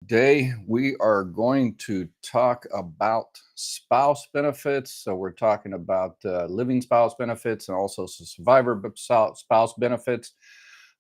Today, we are going to talk about spouse benefits. So, we're talking about living spouse benefits and also some spouse benefits.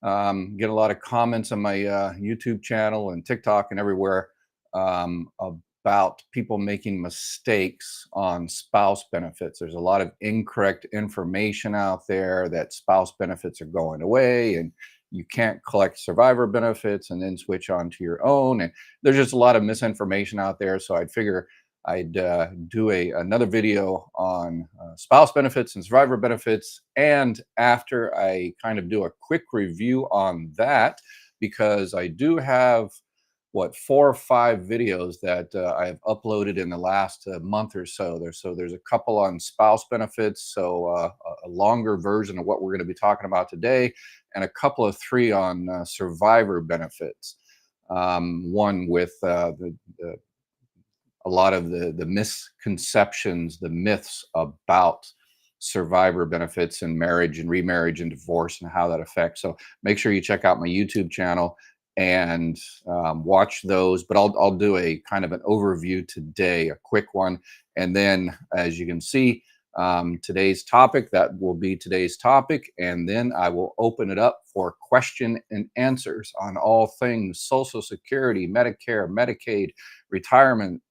Get a lot of comments on my YouTube channel and TikTok and everywhere about people making mistakes on spouse benefits. There's a lot of incorrect information out there that spouse benefits are going away and you can't collect survivor benefits and then switch on to your own. And there's just a lot of misinformation out there. So I'd figure I'd do another video on spouse benefits and survivor benefits. And after I kind of do a quick review on that, because I do have what 4 or 5 videos that I have uploaded in the last month or so. There's a couple on spouse benefits, so a longer version of what we're going to be talking about today, and a couple of 3 on survivor benefits. One with a lot of the misconceptions, the myths about survivor benefits and marriage and remarriage and divorce and how that affects. So make sure you check out my YouTube channel and watch those. But I'll do a kind of an overview today, a quick one, and then as you can see, today's topic, that will be today's topic, and then I will open it up for question and answers on all things Social Security, Medicare, Medicaid, retirement.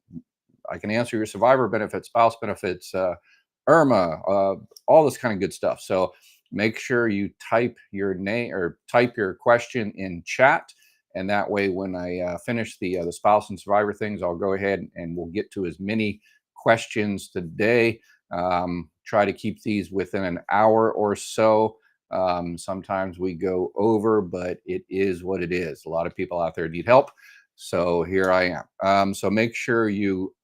I can answer your survivor benefits, spouse benefits, IRMA, all this kind of good stuff. So make sure you type your name or type your question in chat. And that way, when I finish the spouse and survivor things, I'll go ahead and we'll get to as many questions today. Try to keep these within an hour or so. Sometimes we go over, but it is what it is. A lot of people out there need help. So here I am. So make sure you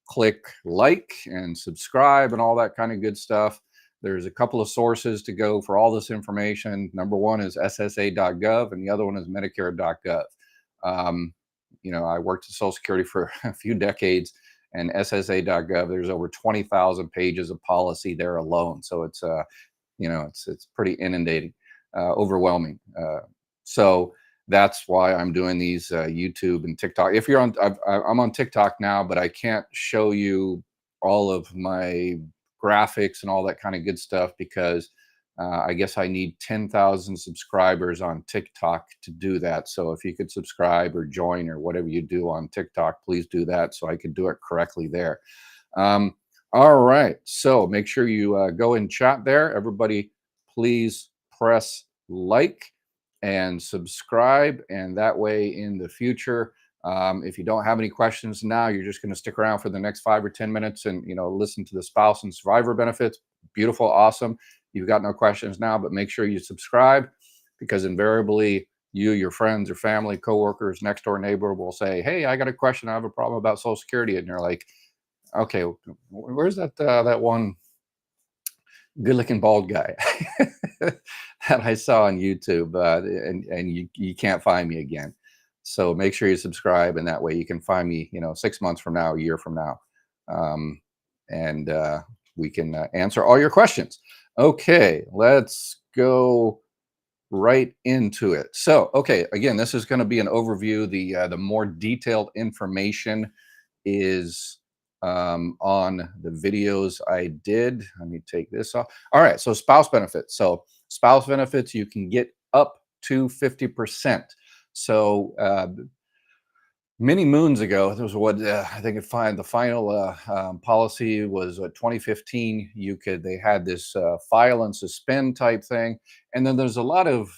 click like and subscribe and all that kind of good stuff. There's a couple of sources to go for all this information. Number one is ssa.gov and the other one is medicare.gov. I worked at Social Security for a few decades, and ssa.gov, there's over 20,000 pages of policy there alone. So it's pretty inundating, overwhelming. So that's why I'm doing these YouTube and TikTok. If you're on, I'm on TikTok now, but I can't show you all of my graphics and all that kind of good stuff because I guess I need 10,000 subscribers on TikTok to do that. So if you could subscribe or join or whatever you do on TikTok, please do that so I can do it correctly there. All right. So make sure you go and chat there. Everybody, please press like and subscribe. And that way in the future, if you don't have any questions now, you're just going to stick around for the next 5 or 10 minutes and, listen to the spouse and survivor benefits. Beautiful. Awesome. You've got no questions now, but make sure you subscribe because invariably you, your friends or family, coworkers, next door neighbor will say, "Hey, I got a question. I have a problem about Social Security." And you're like, "Okay, where's that one good looking bald guy that I saw on YouTube, and you can't find me again." So make sure you subscribe, and that way you can find me, 6 months from now, a year from now, and we can answer all your questions. Okay, let's go right into it. So, okay, again, this is going to be an overview. The more detailed information is on the videos I did. Let me take this off. All right, so spouse benefits. So spouse benefits, you can get up to 50%. So many moons ago, there was what I think the final policy was 2015. They had this file and suspend type thing, and then there's a lot of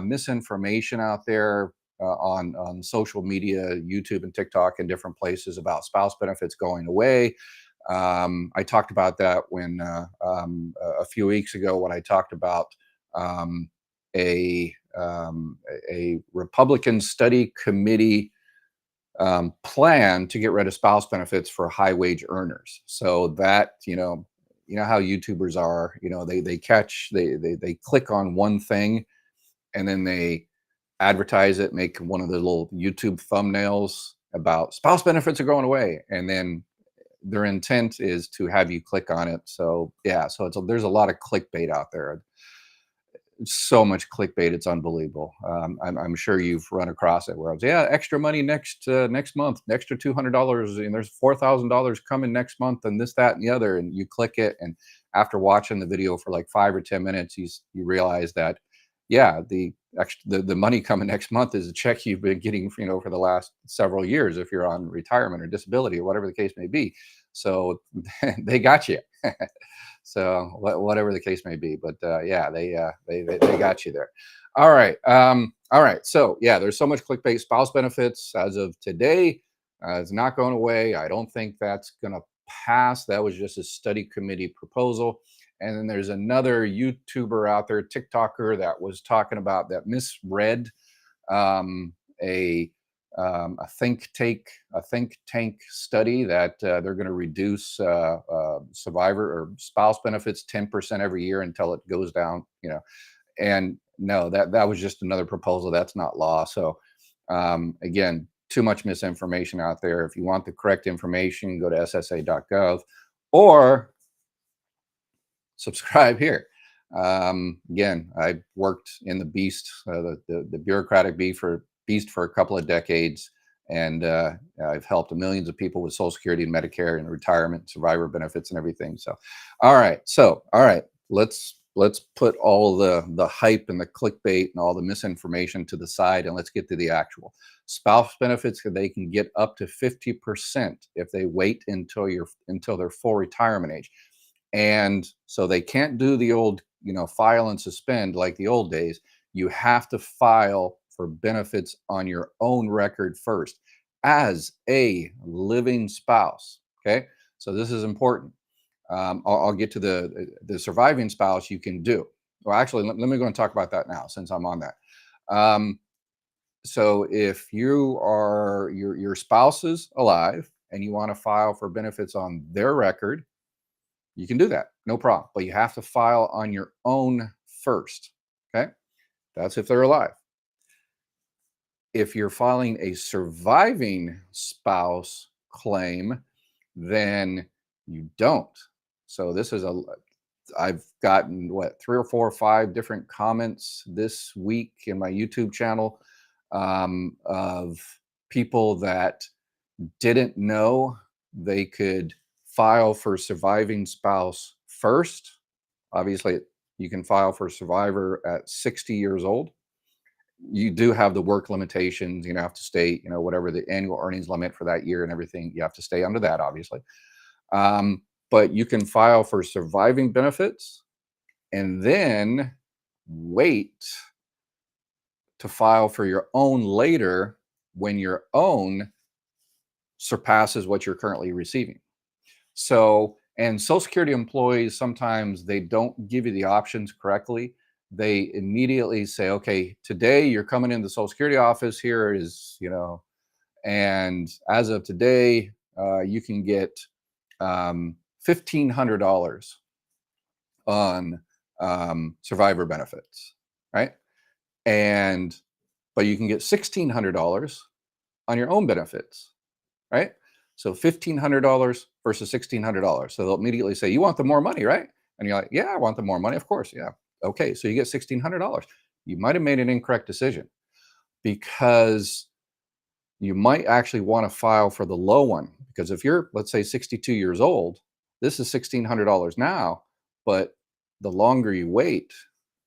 misinformation out there on social media, YouTube and TikTok and different places about spouse benefits going away. I talked about that when a few weeks ago when I talked about um, a a Republican study committee plan to get rid of spouse benefits for high wage earners. So that how YouTubers are. They click on one thing and then they advertise it, make one of the little YouTube thumbnails about spouse benefits are going away, and then their intent is to have you click on it. So yeah, so there's a lot of clickbait out there. So much clickbait, it's unbelievable. I'm sure you've run across it where it's, yeah, extra money next month, an extra $200, and there's $4,000 coming next month, and this, that, and the other, and you click it, and after watching the video for like 5 or 10 minutes, you realize that, yeah, the money coming next month is a check you've been getting, for the last several years if you're on retirement or disability or whatever the case may be. So they got you. So whatever the case may be, but yeah, they got you there. All right. So yeah, there's so much clickbait. Spouse benefits as of today is not going away. I don't think that's going to pass. That was just a study committee proposal. And then there's another YouTuber out there, TikToker, that was talking about that misread um, a a think tank study that they're going to reduce survivor or spouse benefits 10% every year until it goes down. And no, that was just another proposal. That's not law. So again, too much misinformation out there. If you want the correct information, go to ssa.gov or subscribe here. Again, I worked in the the bureaucratic beast for a couple of decades, and I've helped millions of people with Social Security and Medicare and retirement, survivor benefits, and everything. So, all right, let's put all the hype and the clickbait and all the misinformation to the side, and let's get to the actual spouse benefits. They can get up to 50% if they wait until their full retirement age. And so they can't do the old, file and suspend like the old days. You have to file for benefits on your own record first as a living spouse. Okay. So this is important. I'll get to the surviving spouse you can do. Well, actually, let me go and talk about that now since I'm on that. Um, so if your spouse is alive and you want to file for benefits on their record, you can do that, no problem. But you have to file on your own first. Okay. That's if they're alive. If you're filing a surviving spouse claim, then you don't. So I've gotten what, 3 or 4 or 5 different comments this week in my YouTube channel of people that didn't know they could file for surviving spouse first. Obviously, you can file for survivor at 60 years old. You do have the work limitations. You have to stay, whatever the annual earnings limit for that year and everything, you have to stay under that, obviously. But you can file for surviving benefits and then wait to file for your own later when your own surpasses what you're currently receiving. So, and Social Security employees, sometimes they don't give you the options correctly. They immediately say, okay, today you're coming in the Social Security office. Here is, and as of today, you can get $1,500 on survivor benefits, right? But you can get $1,600 on your own benefits, right? So $1,500 versus $1,600. So they'll immediately say, "You want the more money, right?" And you're like, "Yeah, I want the more money, of course, yeah." Okay, so you get $1,600. You might have made an incorrect decision because you might actually want to file for the low one, because if you're, let's say, 62 years old, this is $1,600 now, but the longer you wait,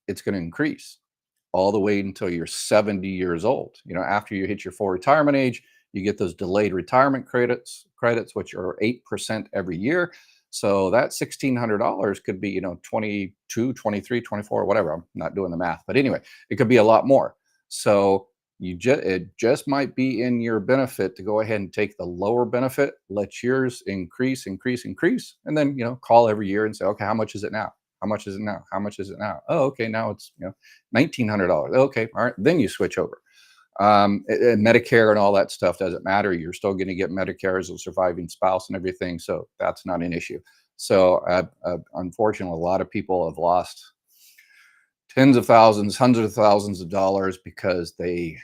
it's going to increase all the way until you're 70 years old. After you hit your full retirement age, you get those delayed retirement credits, which are 8% every year. So that $1,600 could be, 22, 23, 24, whatever. I'm not doing the math, but anyway, it could be a lot more. So it just might be in your benefit to go ahead and take the lower benefit, let yours increase, and then, call every year and say, okay, how much is it now? How much is it now? How much is it now? Oh, okay, now it's $1,900. Okay, all right, then you switch over. And Medicare and all that stuff doesn't matter. You're still going to get Medicare as a surviving spouse and everything, so that's not an issue. So unfortunately, a lot of people have lost tens of thousands, hundreds of thousands of dollars because they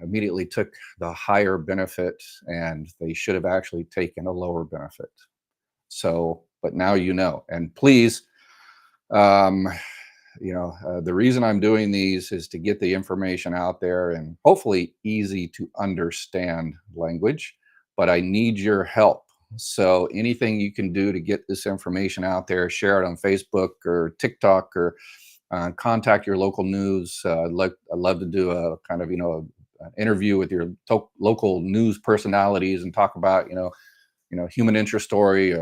immediately took the higher benefit and they should have actually taken a lower benefit. So, but now and please, um, the reason I'm doing these is to get the information out there and hopefully easy to understand language, but I need your help. So anything you can do to get this information out there, share it on Facebook or TikTok, or contact your local news. I'd love to do a kind of, an interview with your local news personalities and talk about, human interest story.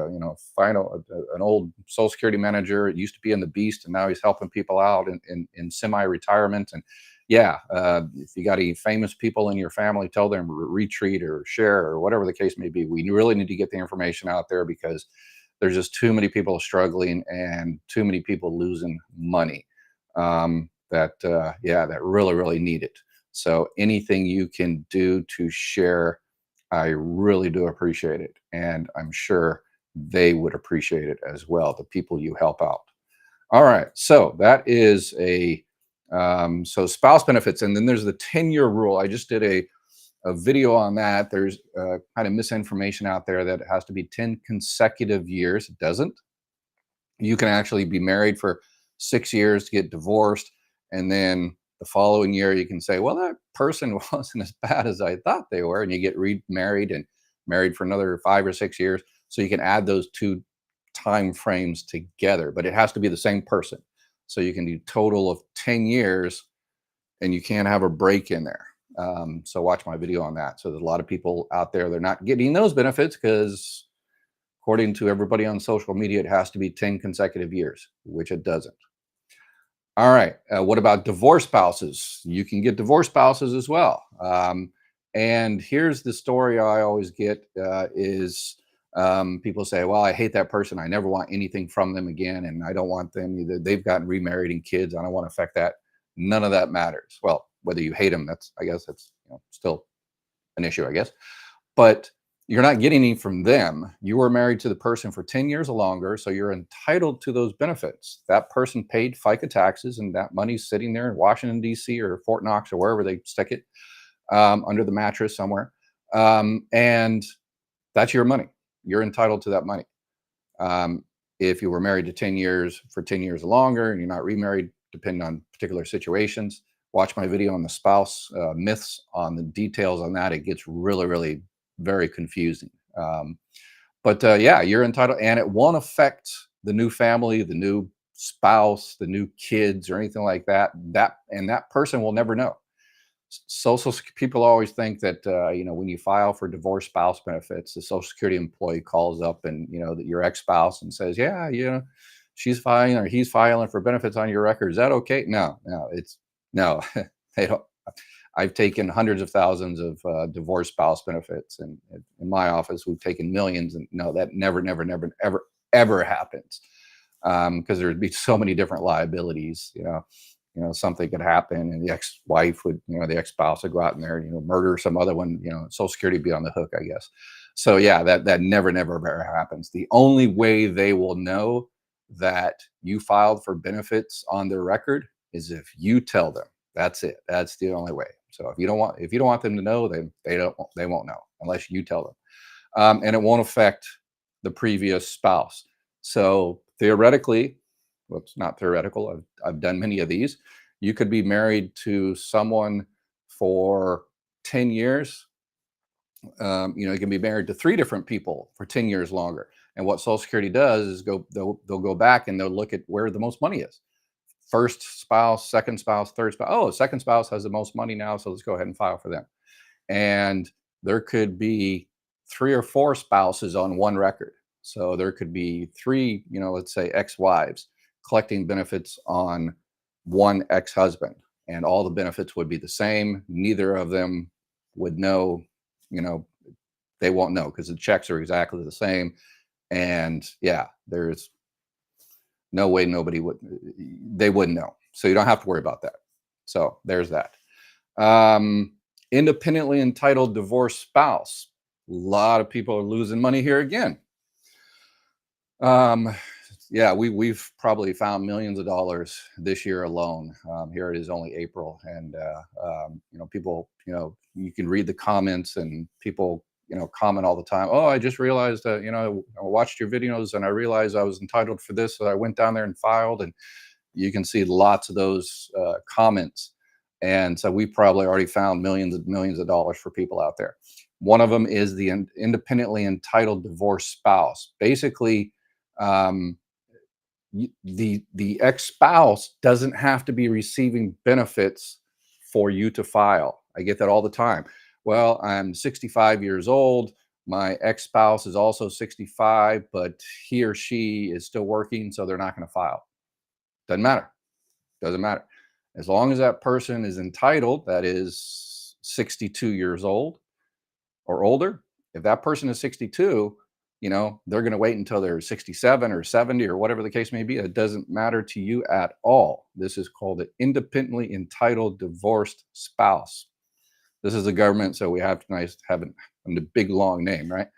Find an old Social Security manager. It used to be in the Beast, and now he's helping people out in semi-retirement. And yeah, if you got any famous people in your family, tell them retweet or share or whatever the case may be. We really need to get the information out there because there's just too many people struggling and too many people losing money that really, really need it. So anything you can do to share, I really do appreciate it. And I'm sure they would appreciate it as well, the people you help out. All right. So that is so spouse benefits. And then there's the 10-year rule. I just did a video on that. There's kind of misinformation out there that it has to be 10 consecutive years. It doesn't. You can actually be married for 6 years to get divorced, and then the following year you can say, well, that person wasn't as bad as I thought they were, and you get remarried and married for another 5 or 6 years. So you can add those two time frames together, but it has to be the same person. So you can do total of 10 years and you can't have a break in there. So watch my video on that. So there's a lot of people out there, they're not getting those benefits because according to everybody on social media, it has to be 10 consecutive years, which it doesn't. All right. What about divorce spouses? You can get divorce spouses as well. And here's the story I always get is people say, well, I hate that person. I never want anything from them again. And I don't want them either. They've gotten remarried and kids. I don't want to affect that. None of that matters. Well, whether you hate them, I guess that's still an issue, I guess. But you're not getting any from them. You were married to the person for 10 years or longer, so you're entitled to those benefits. That person paid FICA taxes, and that money's sitting there in Washington, D.C. or Fort Knox or wherever they stick it, under the mattress somewhere. And that's your money. You're entitled to that money. If you were married to 10 years for 10 years or longer and you're not remarried, depending on particular situations, watch my video on the spouse myths on the details on that. It gets really, really very confusing. But yeah, you're entitled, and it won't affect the new family, the new spouse, the new kids, or anything like that. That person will never know. People always think that when you file for divorce spouse benefits, the Social Security employee calls up and that your ex-spouse and says, yeah, she's filing or he's filing for benefits on your record. Is that okay? No, no, they don't. I've taken hundreds of thousands of divorce spouse benefits, and in my office, we've taken millions. And no, that never, never, never, ever, ever happens because there'd be so many different liabilities. Something could happen, and the ex-wife would, the ex-spouse would go out in there, murder some other one. Social Security would be on the hook, I guess. So yeah, that never, never, ever happens. The only way they will know that you filed for benefits on their record is if you tell them. That's it. That's the only way. So if you don't want them to know, they won't know unless you tell them. And it won't affect the previous spouse. So theoretically, well, it's not theoretical. I've done many of these. You could be married to someone for 10 years. You can be married to 3 different people for 10 years longer. And what Social Security does is they'll go back and they'll look at where the most money is. First spouse, second spouse, third spouse. Oh, second spouse has the most money now, so let's go ahead and file for them. And there could be 3 or 4 spouses on one record. So there could be 3, let's say ex-wives collecting benefits on one ex-husband, and all the benefits would be the same. Neither of them would know, they won't know because the checks are exactly the same. And yeah, there's no way they wouldn't know. So you don't have to worry about that. So there's that. Independently entitled divorce spouse. A lot of people are losing money here again. Yeah, we've probably found millions of dollars this year alone. Here it is only April, and people, you can read the comments, and people comment all the time. Oh, I just realized that I watched your videos and I realized I was entitled for this, so I went down there and filed, and you can see lots of those comments. And so we probably already found millions of dollars for people out there. One of them is the independently entitled divorced spouse. Basically, um, the ex-spouse doesn't have to be receiving benefits for you to file. I get that all the time. Well, I'm 65 years old. My ex-spouse is also 65, but he or she is still working, so they're not going to file. Doesn't matter. Doesn't matter. As long as that person is entitled, that is 62 years old or older. If that person is 62, they're going to wait until they're 67 or 70 or whatever the case may be. It doesn't matter to you at all. This is called an independently entitled divorced spouse. This is the government, so we have to have a big long name, right?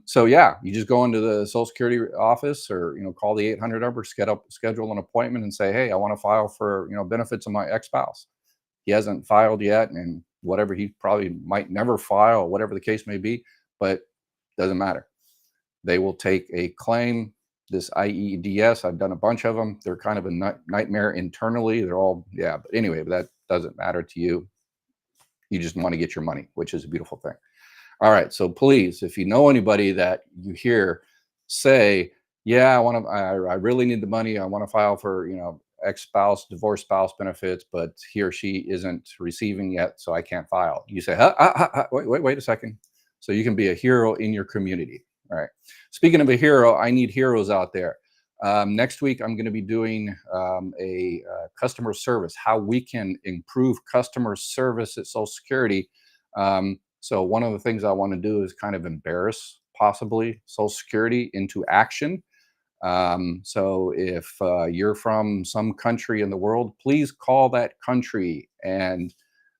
So yeah, you just go into the Social Security office, or call the 800 number, schedule an appointment, and say, hey, I want to file for benefits of my ex-spouse. He hasn't filed yet, and whatever, he probably might never file, whatever the case may be, but doesn't matter. They will take a claim. This IEDS, I've done a bunch of them. They're kind of a nightmare internally. They're all, yeah, but anyway, that doesn't matter to you. You just want to get your money, which is a beautiful thing. All right, so please, if you know anybody that you hear say, yeah, I really need the money. I want to file for, ex-spouse, divorced spouse benefits, but he or she isn't receiving yet, so I can't file. You say, wait a second. So you can be a hero in your community. All right. Speaking of a hero, I need heroes out there. Next week, I'm going to be doing a customer service, how we can improve customer service at Social Security. So one of the things I want to do is kind of embarrass possibly Social Security into action. So if you're from some country in the world, please call that country and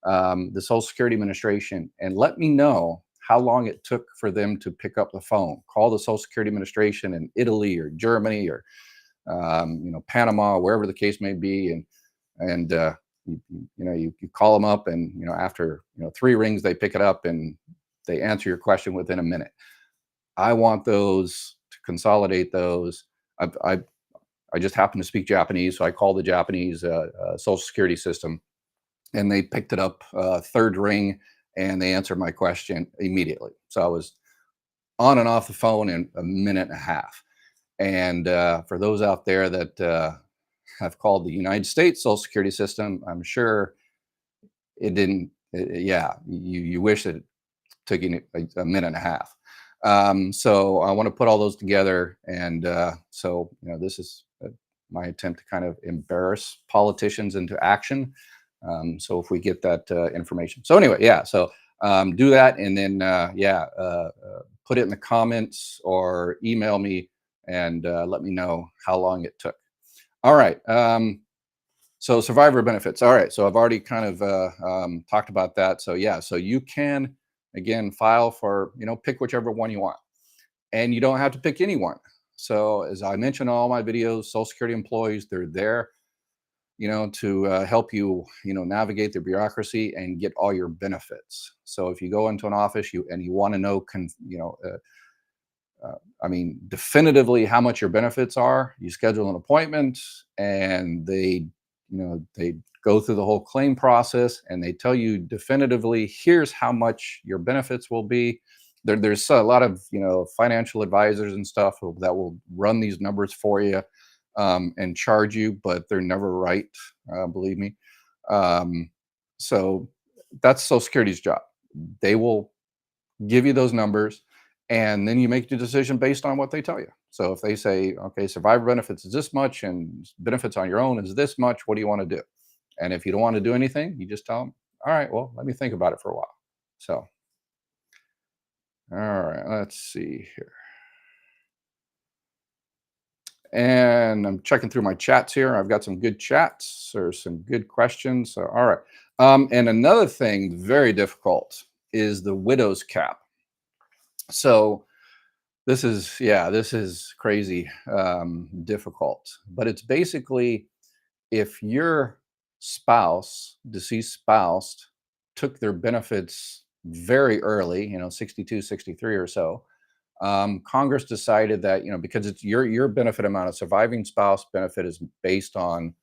the Social Security Administration and let me know how long it took for them to pick up the phone. Call the Social Security Administration in Italy or Germany or Panama, wherever the case may be, and you call them up, and after 3 rings they pick it up and they answer your question within a minute. I want those to consolidate those. I just happen to speak Japanese, so I call the Japanese Social Security system, and they picked it up 3rd ring, and they answered my question immediately. So I was on and off the phone in a minute and a half. And for those out there that have called the United States Social Security system, I'm sure it didn't. Yeah, you wish it took you a minute and a half. So I want to put all those together, and so this is my attempt to kind of embarrass politicians into action. So if we get that information, so anyway, yeah, so do that, and then put it in the comments or email me and let me know how long it took. All right. So survivor benefits. All right. So I've already kind of talked about that. So yeah, so you can again file for, pick whichever one you want, and you don't have to pick anyone. So as I mentioned in all my videos, Social Security employees, they're there, to help you, navigate the bureaucracy and get all your benefits. So if you go into an office, you want to know, definitively how much your benefits are, you schedule an appointment, and they go through the whole claim process, and they tell you definitively, here's how much your benefits will be. There's a lot of, financial advisors and stuff that will run these numbers for you and charge you, but they're never right, believe me. So that's Social Security's job. They will give you those numbers, and then you make the decision based on what they tell you. So if they say, okay, survivor benefits is this much and benefits on your own is this much, what do you want to do? And if you don't want to do anything, you just tell them, all right, well, let me think about it for a while. So, all right, let's see here. And I'm checking through my chats here. I've got some good chats or some good questions. So, all right. And another thing very difficult is the widow's cap. So this is crazy difficult, but it's basically if your deceased spouse, took their benefits very early, 62, 63 or so, Congress decided that, because it's your benefit amount, a surviving spouse benefit is based on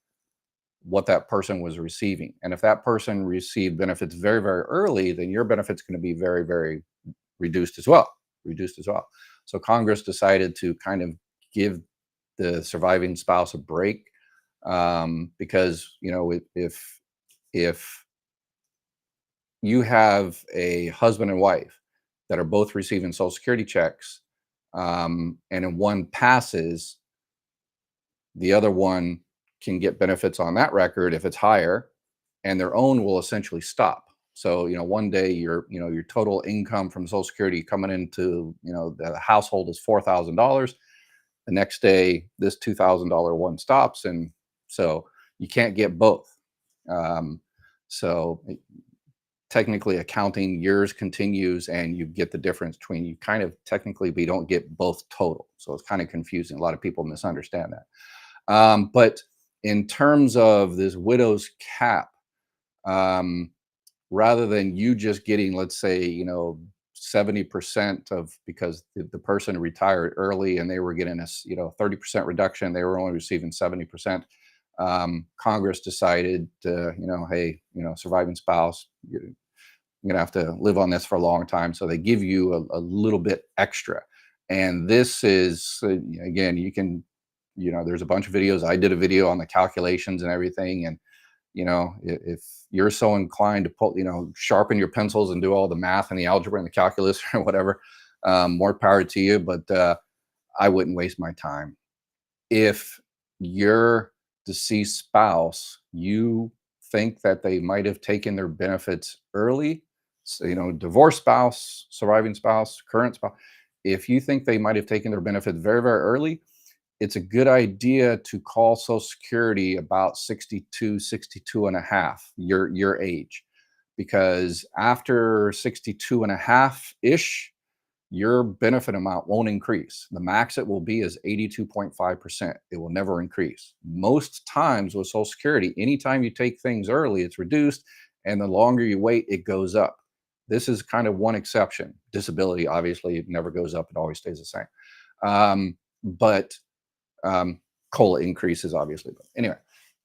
what that person was receiving. And if that person received benefits very, very early, then your benefit's going to be very, very reduced as well. Reduced as well. So Congress decided to kind of give the surviving spouse a break, because if you have a husband and wife that are both receiving Social Security checks, and if one passes, the other one can get benefits on that record if it's higher, and their own will essentially stop. So, one day your total income from Social Security coming into, the household is $4,000. The next day, this $2,000 one stops, and so you can't get both. Um, so technically, accounting yours continues, and you get the difference between you kind of technically, but you don't get both total. So it's kind of confusing. A lot of people misunderstand that. But in terms of this widow's cap, um, rather than you just getting, let's say, 70% of, because the person retired early and they were getting a 30% reduction, they were only receiving 70%. Congress decided, hey, surviving spouse, you're gonna have to live on this for a long time, so they give you a little bit extra. And this is, again, you can, there's a bunch of videos. I did a video on the calculations and everything, and if you're so inclined to pull, sharpen your pencils and do all the math and the algebra and the calculus or whatever, more power to you. But I wouldn't waste my time. If your deceased spouse, you think that they might have taken their benefits early, so, divorced spouse, surviving spouse, current spouse, if you think they might have taken their benefits very, very early, it's a good idea to call Social Security about 62, 62 and a half, your age, because after 62 and a half ish, your benefit amount won't increase. The max it will be is 82.5%. It will never increase. Most times with Social Security, anytime you take things early, it's reduced, and the longer you wait, it goes up. This is kind of one exception. Disability, obviously, it never goes up, it always stays the same. But COLA increases, obviously. But anyway,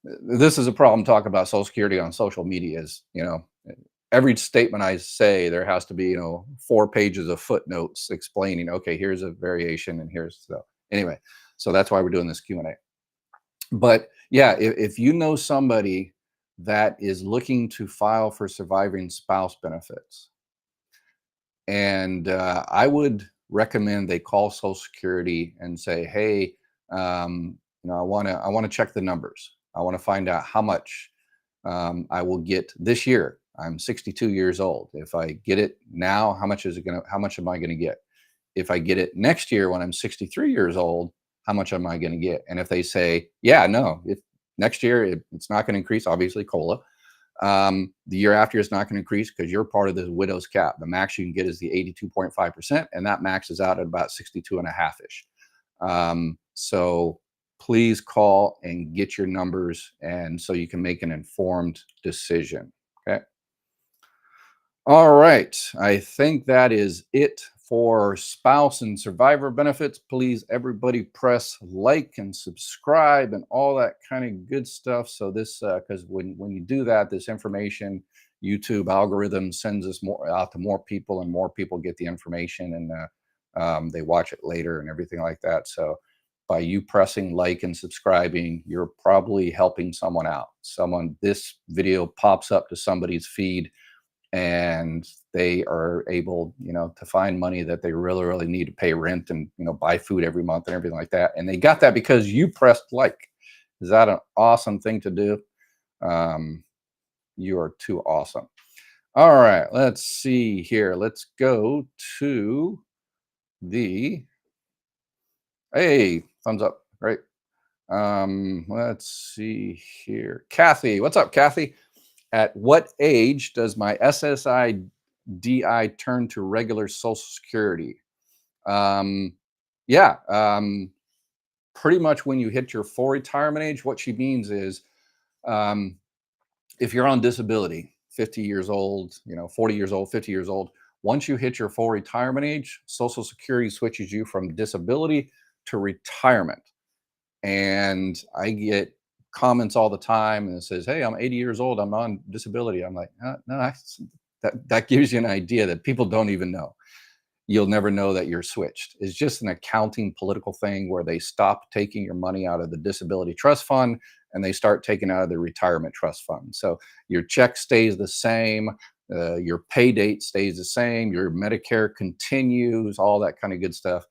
this is a problem talking about Social Security on social media is, every statement I say, there has to be, 4 pages of footnotes explaining, okay, here's a variation and here's so anyway. So that's why we're doing this Q&A. But yeah, if you know somebody that is looking to file for surviving spouse benefits, and I would recommend they call Social Security and say, "Hey, I want to check the numbers. I want to find out how much I will get this year. I'm 62 years old. If I get it now, how much is it gonna? How much am I going to get? If I get it next year when I'm 63 years old, how much am I going to get?" And if they say, "Yeah, no, if next year it's not going to increase, obviously COLA." The year after it's not going to increase because you're part of this widow's cap. The max you can get is the 82.5%, and that maxes out at about 62 and a half ish. So please call and get your numbers, and so you can make an informed decision. Okay. All right. I think that is it for spouse and survivor benefits. Please, everybody, press like and subscribe and all that kind of good stuff. So this, because when you do that, this information, YouTube algorithm sends us more out to more people, and more people get the information, and they watch it later and everything like that. So by you pressing like and subscribing, you're probably helping someone out. This video pops up to somebody's feed, and they are able, to find money that they really, really need to pay rent and, buy food every month and everything like that. And they got that because you pressed like. Is that an awesome thing to do? You are too awesome. All right, let's see here. Let's go to hey, thumbs up. Great. Let's see here. Kathy, what's up, Kathy? At what age does my SSI turn to regular Social Security? Yeah, pretty much when you hit your full retirement age. What she means is, if you're on disability, 50 years old, 40 years old, 50 years old, Once you hit your full retirement age, Social Security switches you from disability to retirement. And I get comments all the time and it says, "Hey, I'm 80 years old. I'm on disability." I'm like, no, that gives you an idea that people don't even know. You'll never know that you're switched. It's just an accounting political thing where they stop taking your money out of the disability trust fund and they start taking out of the retirement trust fund. So your check stays the same, your pay date stays the same, your Medicare continues, all that kind of good stuff.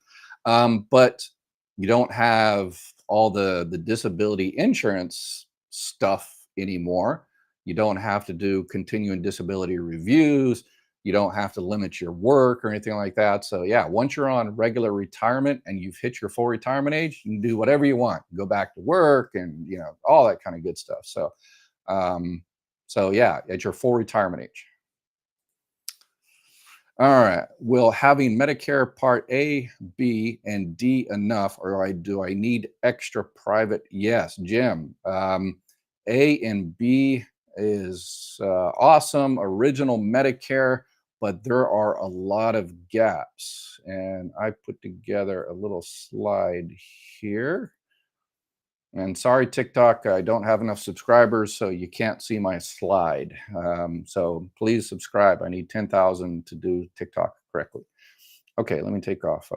But you don't have all the disability insurance stuff anymore. You don't have to do continuing disability reviews. You don't have to limit your work or anything like that. So yeah, once you're on regular retirement and you've hit your full retirement age, you can do whatever you want. Go back to work and all that kind of good stuff. Um, so yeah, at your full retirement age. All right. Will having Medicare Part A, B, and D enough, or do I need extra private? Yes, Jim. A and B is awesome, original Medicare, but there are a lot of gaps. And I put together a little slide here. And sorry, TikTok, I don't have enough subscribers, so you can't see my slide. So please subscribe. I need 10,000 to do TikTok correctly. Okay, let me take off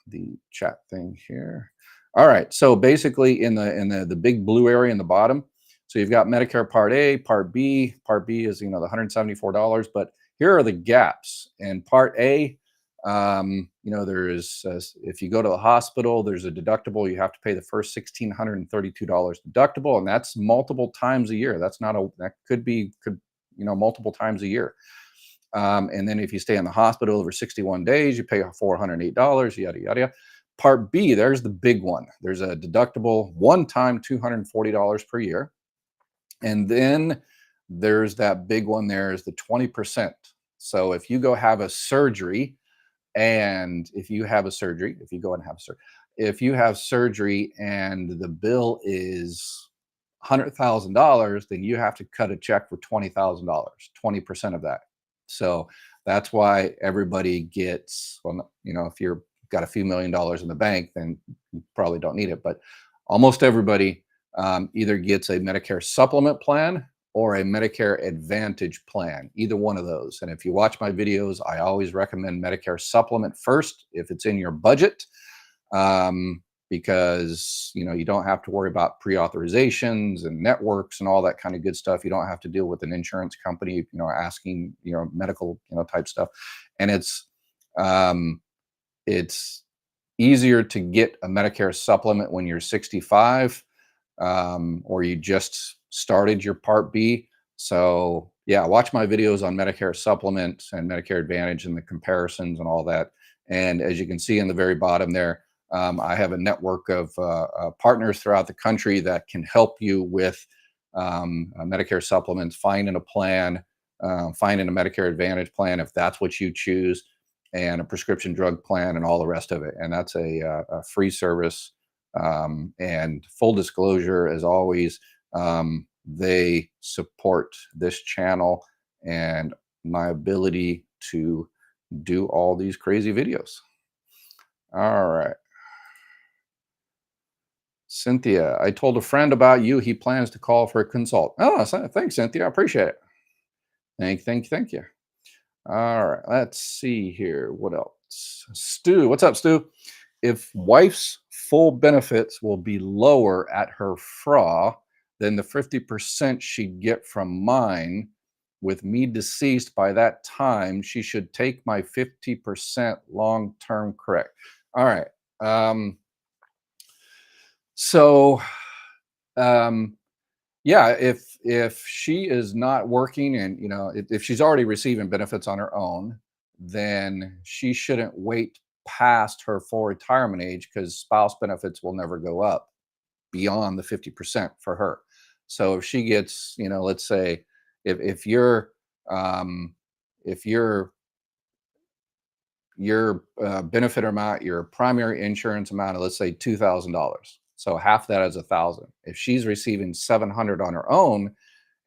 the chat thing here. All right, so basically in the big blue area in the bottom, so you've got Medicare Part A, Part B. Part B is the $174, but here are the gaps. In Part A, there is if you go to the hospital, there's a deductible. You have to pay the first $1,632 deductible, and that's multiple times a year. That could be multiple times a year. And then if you stay in the hospital over 61 days, you pay $408, yada, yada, yada. Part B, there's the big one. There's a deductible one time, $240 per year. And then there's that big one there is the 20%. So if you go have a surgery, and if you have surgery and the bill is $100,000, then you have to cut a check for $20,000, 20% of that. So that's why everybody gets, if you've got a few $1,000,000 in the bank, then you probably don't need it. But almost everybody either gets a Medicare supplement plan or a Medicare Advantage plan, either one of those. And if you watch my videos, I always recommend Medicare supplement first if it's in your budget, because you don't have to worry about pre-authorizations and networks and all that kind of good stuff. You don't have to deal with an insurance company, asking, medical, type stuff. And it's easier to get a Medicare supplement when you're 65, or you just started your Part B. So yeah, watch my videos on Medicare supplement and Medicare Advantage and the comparisons and all that. And as you can see in the very bottom there, I have a network of partners throughout the country that can help you with Medicare supplements, finding a plan, finding a Medicare Advantage plan if that's what you choose, and a prescription drug plan and all the rest of it. And that's a free service. And full disclosure, as always, they support this channel and my ability to do all these crazy videos. All right. Cynthia, I told a friend about you. He plans to call for a consult. Oh, thanks, Cynthia. I appreciate it. Thank you. All right. Let's see here. What else? Stu, what's up, Stu? If wife's full benefits will be lower at her FRA than the 50% she'd get from mine, with me deceased by that time, she should take my 50% long-term, correct? All right. So, yeah, if she is not working and if she's already receiving benefits on her own, then she shouldn't wait past her full retirement age, because spouse benefits will never go up beyond the 50% for her. So if she gets, let's say if your benefit amount, your primary insurance amount of, let's say, $2,000. So half that is 1,000. If she's receiving 700 on her own,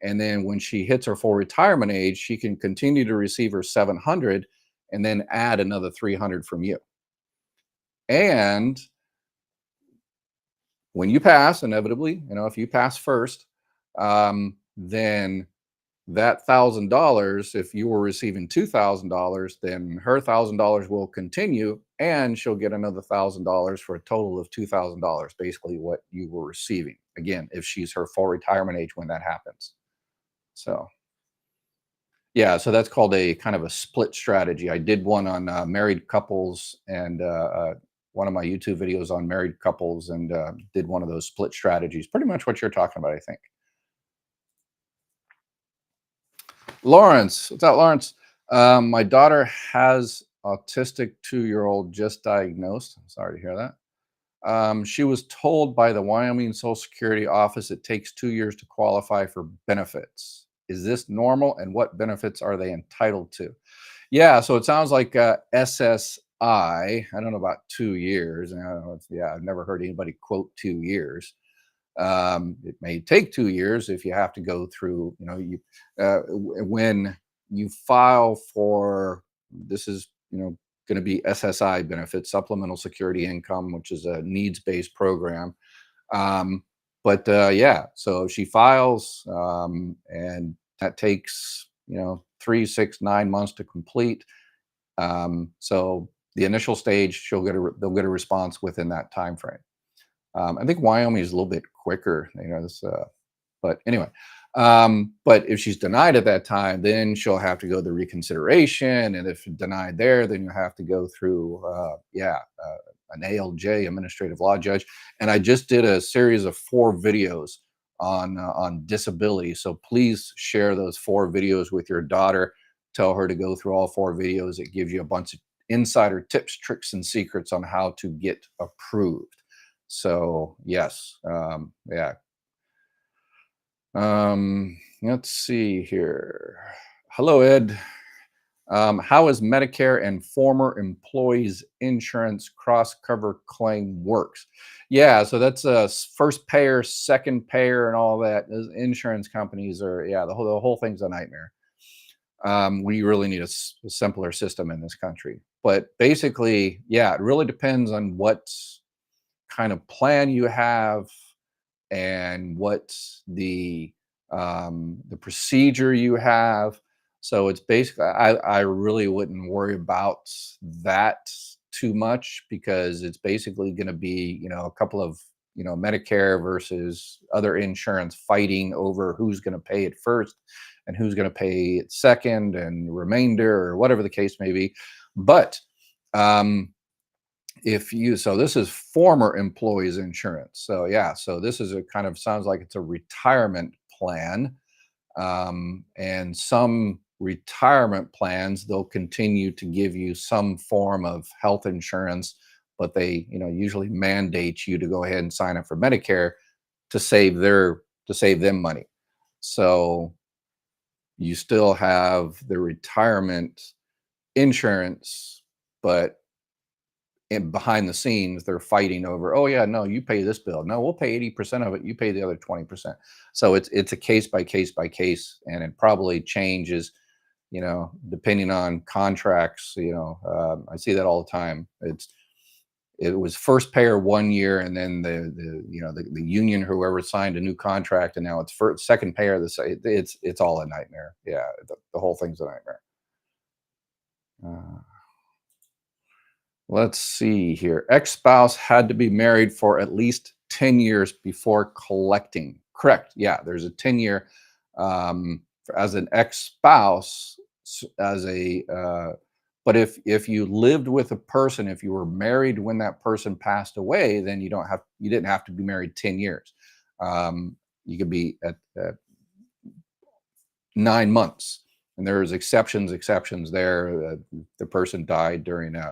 and then when she hits her full retirement age, she can continue to receive her 700, and then add another 300 from you. And when you pass, inevitably, if you pass first, then that $1,000, if you were receiving $2,000, then her $1,000 will continue, and she'll get another $1,000 for a total of $2,000, basically what you were receiving. Again, if she's her full retirement age when that happens. So, yeah, so that's called a kind of a split strategy. I did one on married couples, and one of my YouTube videos on married couples, and did one of those split strategies. Pretty much what you're talking about, I think. Lawrence, what's up, Lawrence? My daughter has autistic 2-year-old just diagnosed. I'm sorry to hear that. She was told by the Wyoming Social Security office it takes 2 years to qualify for benefits. Is this normal, and what benefits are they entitled to? Yeah, so it sounds like SSI. I don't know about 2 years. And I don't know, yeah, I've never heard anybody quote 2 years. It may take 2 years if you have to go through, when you file for, this is, going to be SSI benefits, supplemental security income, which is a needs-based program. But yeah, so she files, and that takes, 3, 6, 9 months to complete. So the initial stage, they'll get a response within that time frame. I think Wyoming is a little bit quicker, but anyway. But if she's denied at that time, then she'll have to go the reconsideration, and if denied there, then you have to go through, an ALJ, administrative law judge. And I just did a series of 4 videos on disability, so please share those 4 videos with your daughter. Tell her to go through all 4 videos. It gives you a bunch of insider tips, tricks, and secrets on how to get approved. So yes, yeah. Let's see here. Hello, Ed. How is Medicare and former employees insurance cross cover claim works? Yeah, so that's a first payer, second payer, and all that. Those insurance companies are, yeah, the whole thing's a nightmare. We really need a simpler system in this country. But basically, yeah, it really depends on what kind of plan you have, and what the procedure you have. So it's basically, I really wouldn't worry about that too much, because it's basically going to be, a couple of, Medicare versus other insurance fighting over who's going to pay it first and who's going to pay it second and remainder, or whatever the case may be. But so this is former employees insurance. So yeah, so this is a kind of, sounds like it's a retirement plan. And some retirement plans, they'll continue to give you some form of health insurance, but they, usually mandate you to go ahead and sign up for Medicare to save them money. So you still have the retirement insurance, but behind the scenes, they're fighting over, oh yeah, no, you pay this bill. No, we'll pay 80% of it. You pay the other 20%. So it's a case by case by case, and it probably changes, depending on contracts. I see that all the time. It was first payer 1 year, and then the union, whoever signed a new contract, and now it's second payer. It's all a nightmare. Yeah, the whole thing's a nightmare. Let's see here. Ex-spouse had to be married for at least 10 years before collecting. Correct. Yeah, there's a 10-year, as an ex-spouse, but if you lived with a person, if you were married when that person passed away, then you didn't have to be married 10 years. You could be at 9 months. And there's exceptions there. The person died during in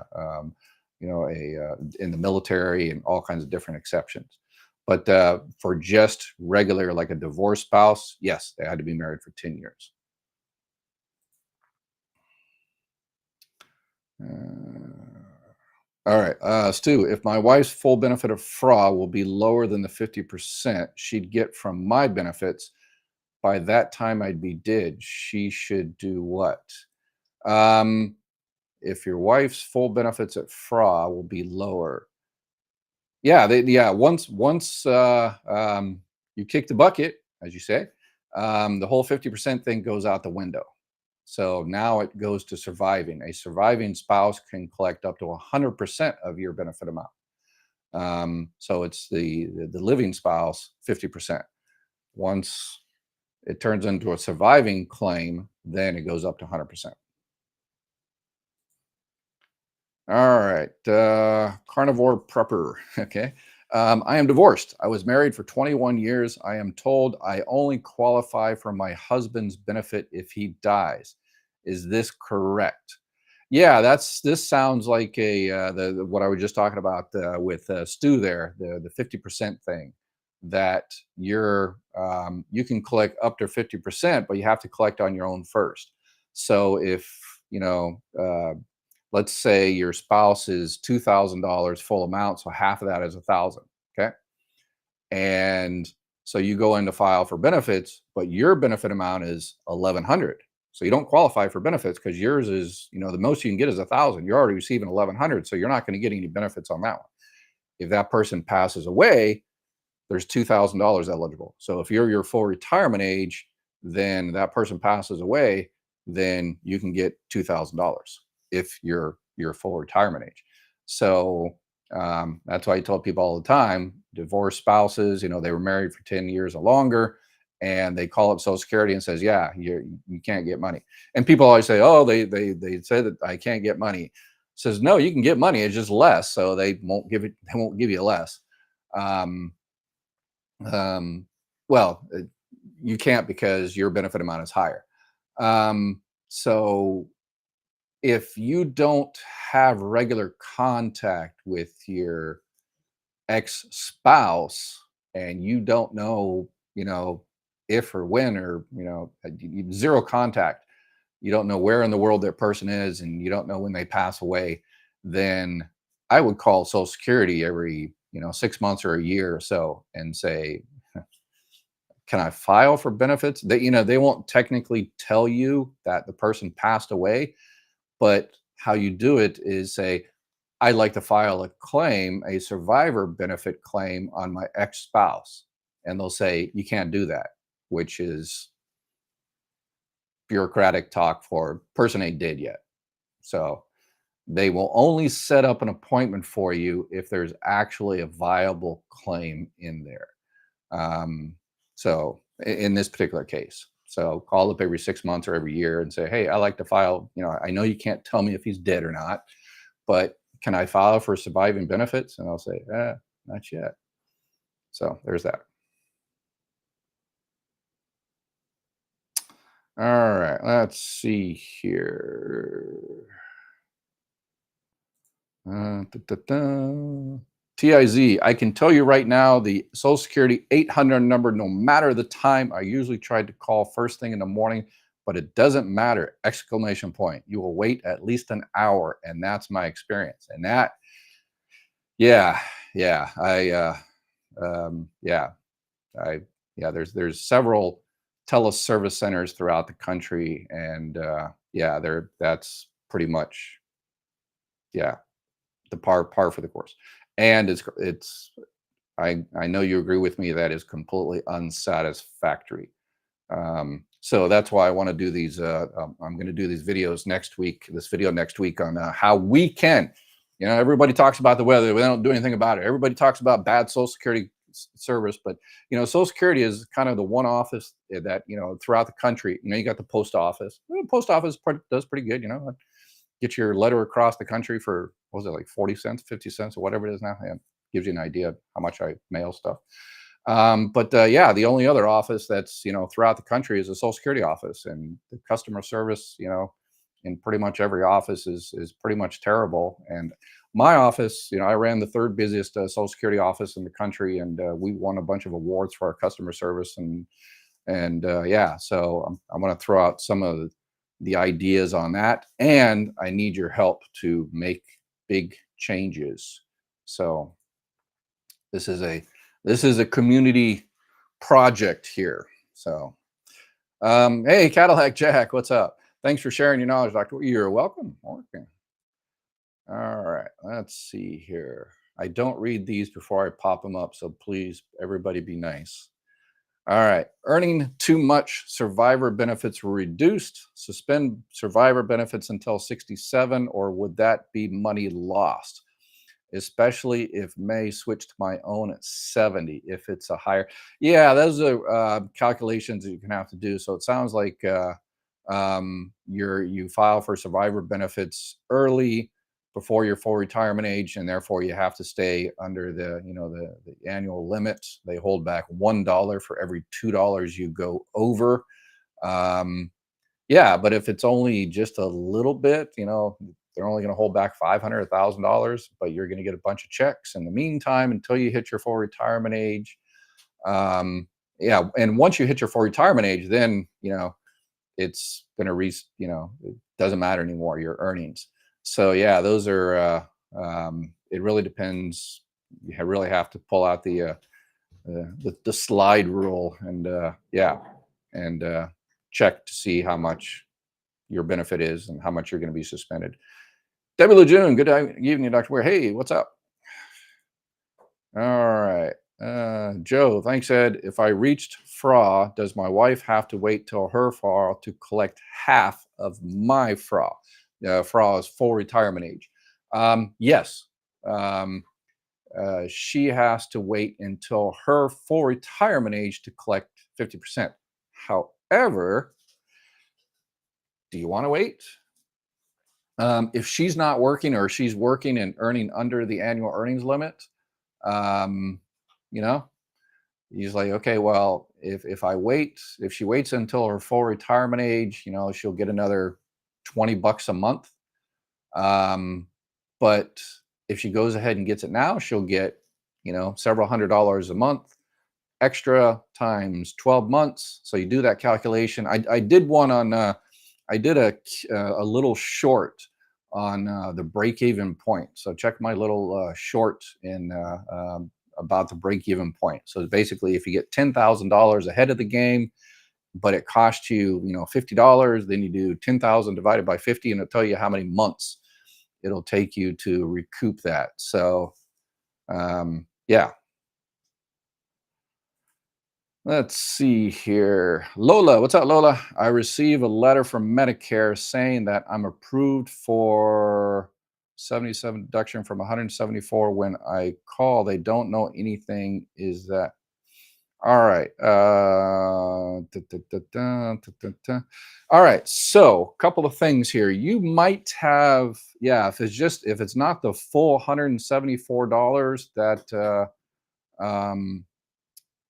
the military, and all kinds of different exceptions. But for just regular, like a divorced spouse, yes, they had to be married for 10 years. All right, Stu, if my wife's full benefit of FRA will be lower than the 50% she'd get from my benefits, by that time I'd be dead. She should do what? if your wife's full benefits at FRA will be lower. Yeah, yeah. Once you kick the bucket, as you say, the whole 50% thing goes out the window. So now it goes to surviving. A surviving spouse can collect up to 100% of your benefit amount. So it's the living spouse 50%. Once it turns into a surviving claim, then it goes up to 100%. All right. Carnivore prepper. Okay. I am divorced. I was married for 21 years. I am told I only qualify for my husband's benefit if he dies. Is this correct? Yeah, this sounds like what I was just talking about with Stu there, the 50% thing, that you can collect up to 50%, but you have to collect on your own first. So if you know let's say your spouse is $2,000 full amount, so half of that is 1,000. Okay, and so you go in to file for benefits, but your benefit amount is 1,100. So you don't qualify for benefits because yours is, the most you can get is 1,000. You're already receiving 1,100, so you're not going to get any benefits on that one. If that person passes away, there's $2,000 eligible. So if you're your full retirement age, then that person passes away, then you can get $2,000 if you're your full retirement age. So that's why I tell people all the time, divorced spouses, they were married for 10 years or longer, and they call up Social Security and says, yeah, you can't get money. And people always say, oh, they say that I can't get money. Says, no, you can get money. It's just less. So they won't give you less. Um, um, well, you can't because your benefit amount is higher. So if you don't have regular contact with your ex-spouse and you don't know, if or when, or, zero contact, you don't know where in the world that person is, and you don't know when they pass away, then I would call Social Security every, 6 months or a year or so and say, can I file for benefits? They won't technically tell you that the person passed away, but how you do it is say, I'd like to file a claim, a survivor benefit claim on my ex-spouse. And they'll say, you can't do that, which is bureaucratic talk for person ain't dead yet. So they will only set up an appointment for you if there's actually a viable claim in there. So in this particular case, so call up every 6 months or every year and say, hey, I like to file, I know you can't tell me if he's dead or not, but can I file for surviving benefits? And I'll say, not yet. So there's that. All right, let's see here. TIZ, I can tell you right now, the Social Security 800 number, no matter the time, I usually try to call first thing in the morning, but it doesn't matter, exclamation point. You will wait at least an hour, and that's my experience. And that, yeah, yeah, yeah, there's several teleservice centers throughout the country, and yeah, that's pretty much, yeah, the par for the course. And it's I know you agree with me, that is completely unsatisfactory. So that's why I want to do these. I'm going to do these videos next week. This video next week on how we can. Everybody talks about the weather. We don't do anything about it. Everybody talks about bad Social Security service, but Social Security is kind of the one office that throughout the country. You got the post office. The post office does pretty good. Get your letter across the country for, what was it, like 40 cents, 50 cents, or whatever it is now. Yeah, gives you an idea of how much I mail stuff. But yeah, the only other office that's throughout the country is a Social Security office, and the customer service in pretty much every office is pretty much terrible. And my office, I ran the third busiest Social Security office in the country, and we won a bunch of awards for our customer service. And yeah, so I'm going to throw out some of the ideas on that, and I need your help to make big changes. So this is a community project here. So hey, Cadillac Jack, what's up? Thanks for sharing your knowledge, Dr. You're welcome. Okay. All right, let's see here. I don't read these before I pop them up, so please, everybody be nice. All right. Earning too much survivor benefits were reduced. Suspend survivor benefits until 67, or would that be money lost? Especially if May switch to my own at 70, if it's a higher. Yeah, those are calculations that you can have to do. So it sounds like you file for survivor benefits early before your full retirement age, and therefore you have to stay under the annual limit. They hold back $1 for every $2 you go over. Um, yeah, but if it's only just a little bit, they're only going to hold back 500, $1,000, but you're going to get a bunch of checks in the meantime until you hit your full retirement age. Yeah, and once you hit your full retirement age, then it's going to it doesn't matter anymore, your earnings. So yeah, those are it really depends. You really have to pull out the slide rule and yeah, and check to see how much your benefit is and how much you're going to be suspended. Debbie Lejeune, good evening, Dr. Ware. Hey, what's up? All right. Joe, thanks, Ed. If I reached FRA, does my wife have to wait till her FRA to collect half of my FRA? FRA is full retirement age. Yes. Um, she has to wait until her full retirement age to collect 50%. However, do you want to wait? If she's not working or she's working and earning under the annual earnings limit, um, you know, he's like, okay, well, if she waits until her full retirement age, she'll get another $20 a month. But if she goes ahead and gets it now, she'll get, several $100s a month extra times 12 months. So you do that calculation. I did one on, I did a little short on the break-even point. So check my little short in about the break-even point. So basically, if you get $10,000 ahead of the game, but it costs you, $50, then you do 10,000 divided by 50, and it'll tell you how many months it'll take you to recoup that. So yeah. Let's see here. Lola, what's up, Lola? I receive a letter from Medicare saying that I'm approved for 77 deduction from 174. When I call, they don't know anything. Is that all right? All right. So, a couple of things here. You might have, yeah, if it's not the full $174 that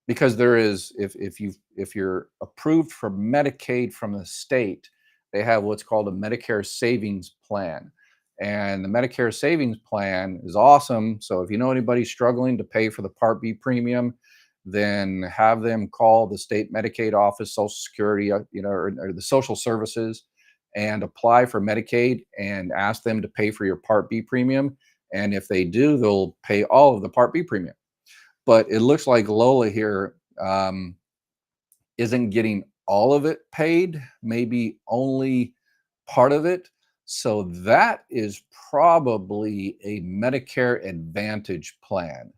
because there is if you're approved for Medicaid from the state, they have what's called a Medicare savings plan. And the Medicare savings plan is awesome. So if you know anybody struggling to pay for the Part B premium, then have them call the state Medicaid office, Social Security, or the social services, and apply for Medicaid and ask them to pay for your Part B premium. And if they do, they'll pay all of the Part B premium. But it looks like Lola here isn't getting all of it paid, maybe only part of it. So that is probably a Medicare Advantage plan.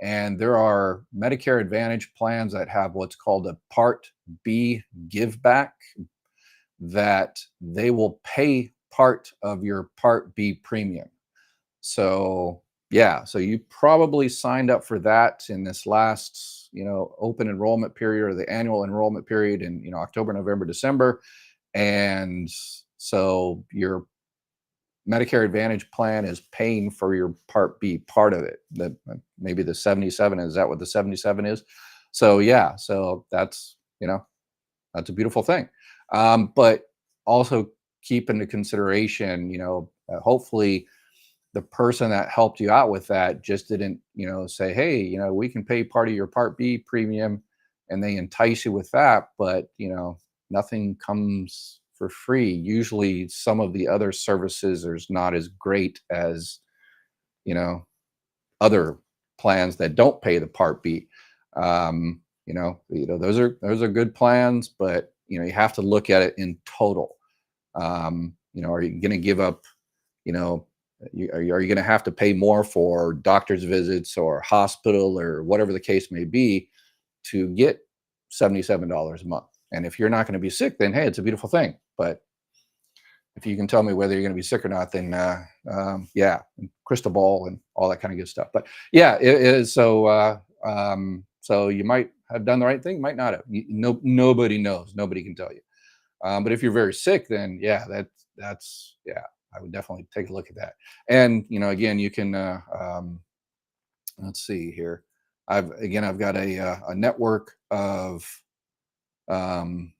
And there are Medicare Advantage plans that have what's called a Part B give back, that they will pay part of your Part B premium. So yeah, so you probably signed up for that in this last, open enrollment period or the annual enrollment period in, October, November, December. And so your Medicare Advantage plan is paying for your Part B part of it. That maybe the 77, is that what the 77 is? So yeah, so that's a beautiful thing. But also keep into consideration, hopefully the person that helped you out with that just didn't, say, hey, we can pay part of your Part B premium, and they entice you with that. But, nothing comes for free. Usually some of the other services are not as great as, other plans that don't pay the Part B. Those are good plans, but, you have to look at it in total. Are you going to give up, you know, Are you going to have to pay more for doctor's visits or hospital or whatever the case may be to get $77 a month? And if you're not going to be sick, then hey, it's a beautiful thing. But if you can tell me whether you're going to be sick or not, then yeah, crystal ball and all that kind of good stuff. But yeah, it is. So you might have done the right thing, might not have. No, nobody knows. Nobody can tell you. But if you're very sick, then yeah, that's yeah, I would definitely take a look at that. And again, you can let's see here. I've got a network of um,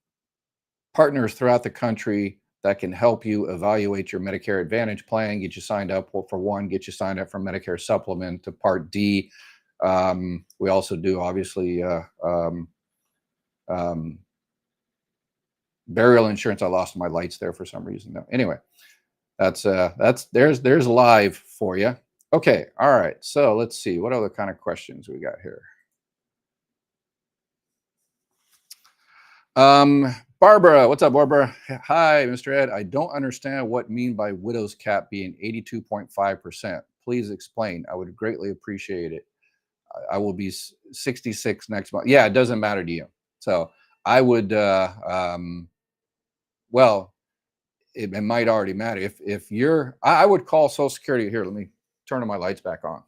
partners throughout the country that can help you evaluate your Medicare Advantage plan, get you signed up for one, get you signed up for Medicare Supplement to Part D. We also do obviously um, burial insurance. I lost my lights there for some reason. No, anyway, there's live for you. Okay, all right. So let's see what other kind of questions we got here. Barbara, what's up, Barbara? Hi, Mr. Ed. I don't understand what mean by widow's cap being 82.5%. Please explain. I would greatly appreciate it. I will be 66 next month. Yeah, it doesn't matter to you. So I would, well, it might already matter. If you're, I would call Social Security. Here, let me turn my lights back on.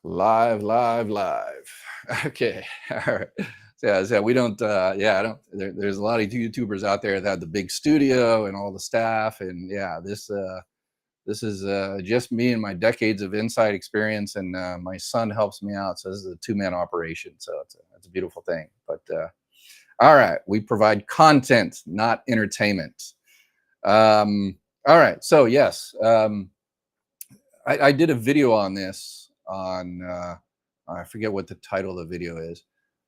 Live. Okay. All right. So we don't, yeah, I don't, there's a lot of YouTubers out there that have the big studio and all the staff. And yeah, this is just me and my decades of inside experience. And my son helps me out. So this is a two-man operation. So it's a beautiful thing. But all right, we provide content, not entertainment. All right. So yes, I did a video on this on I forget what the title of the video is,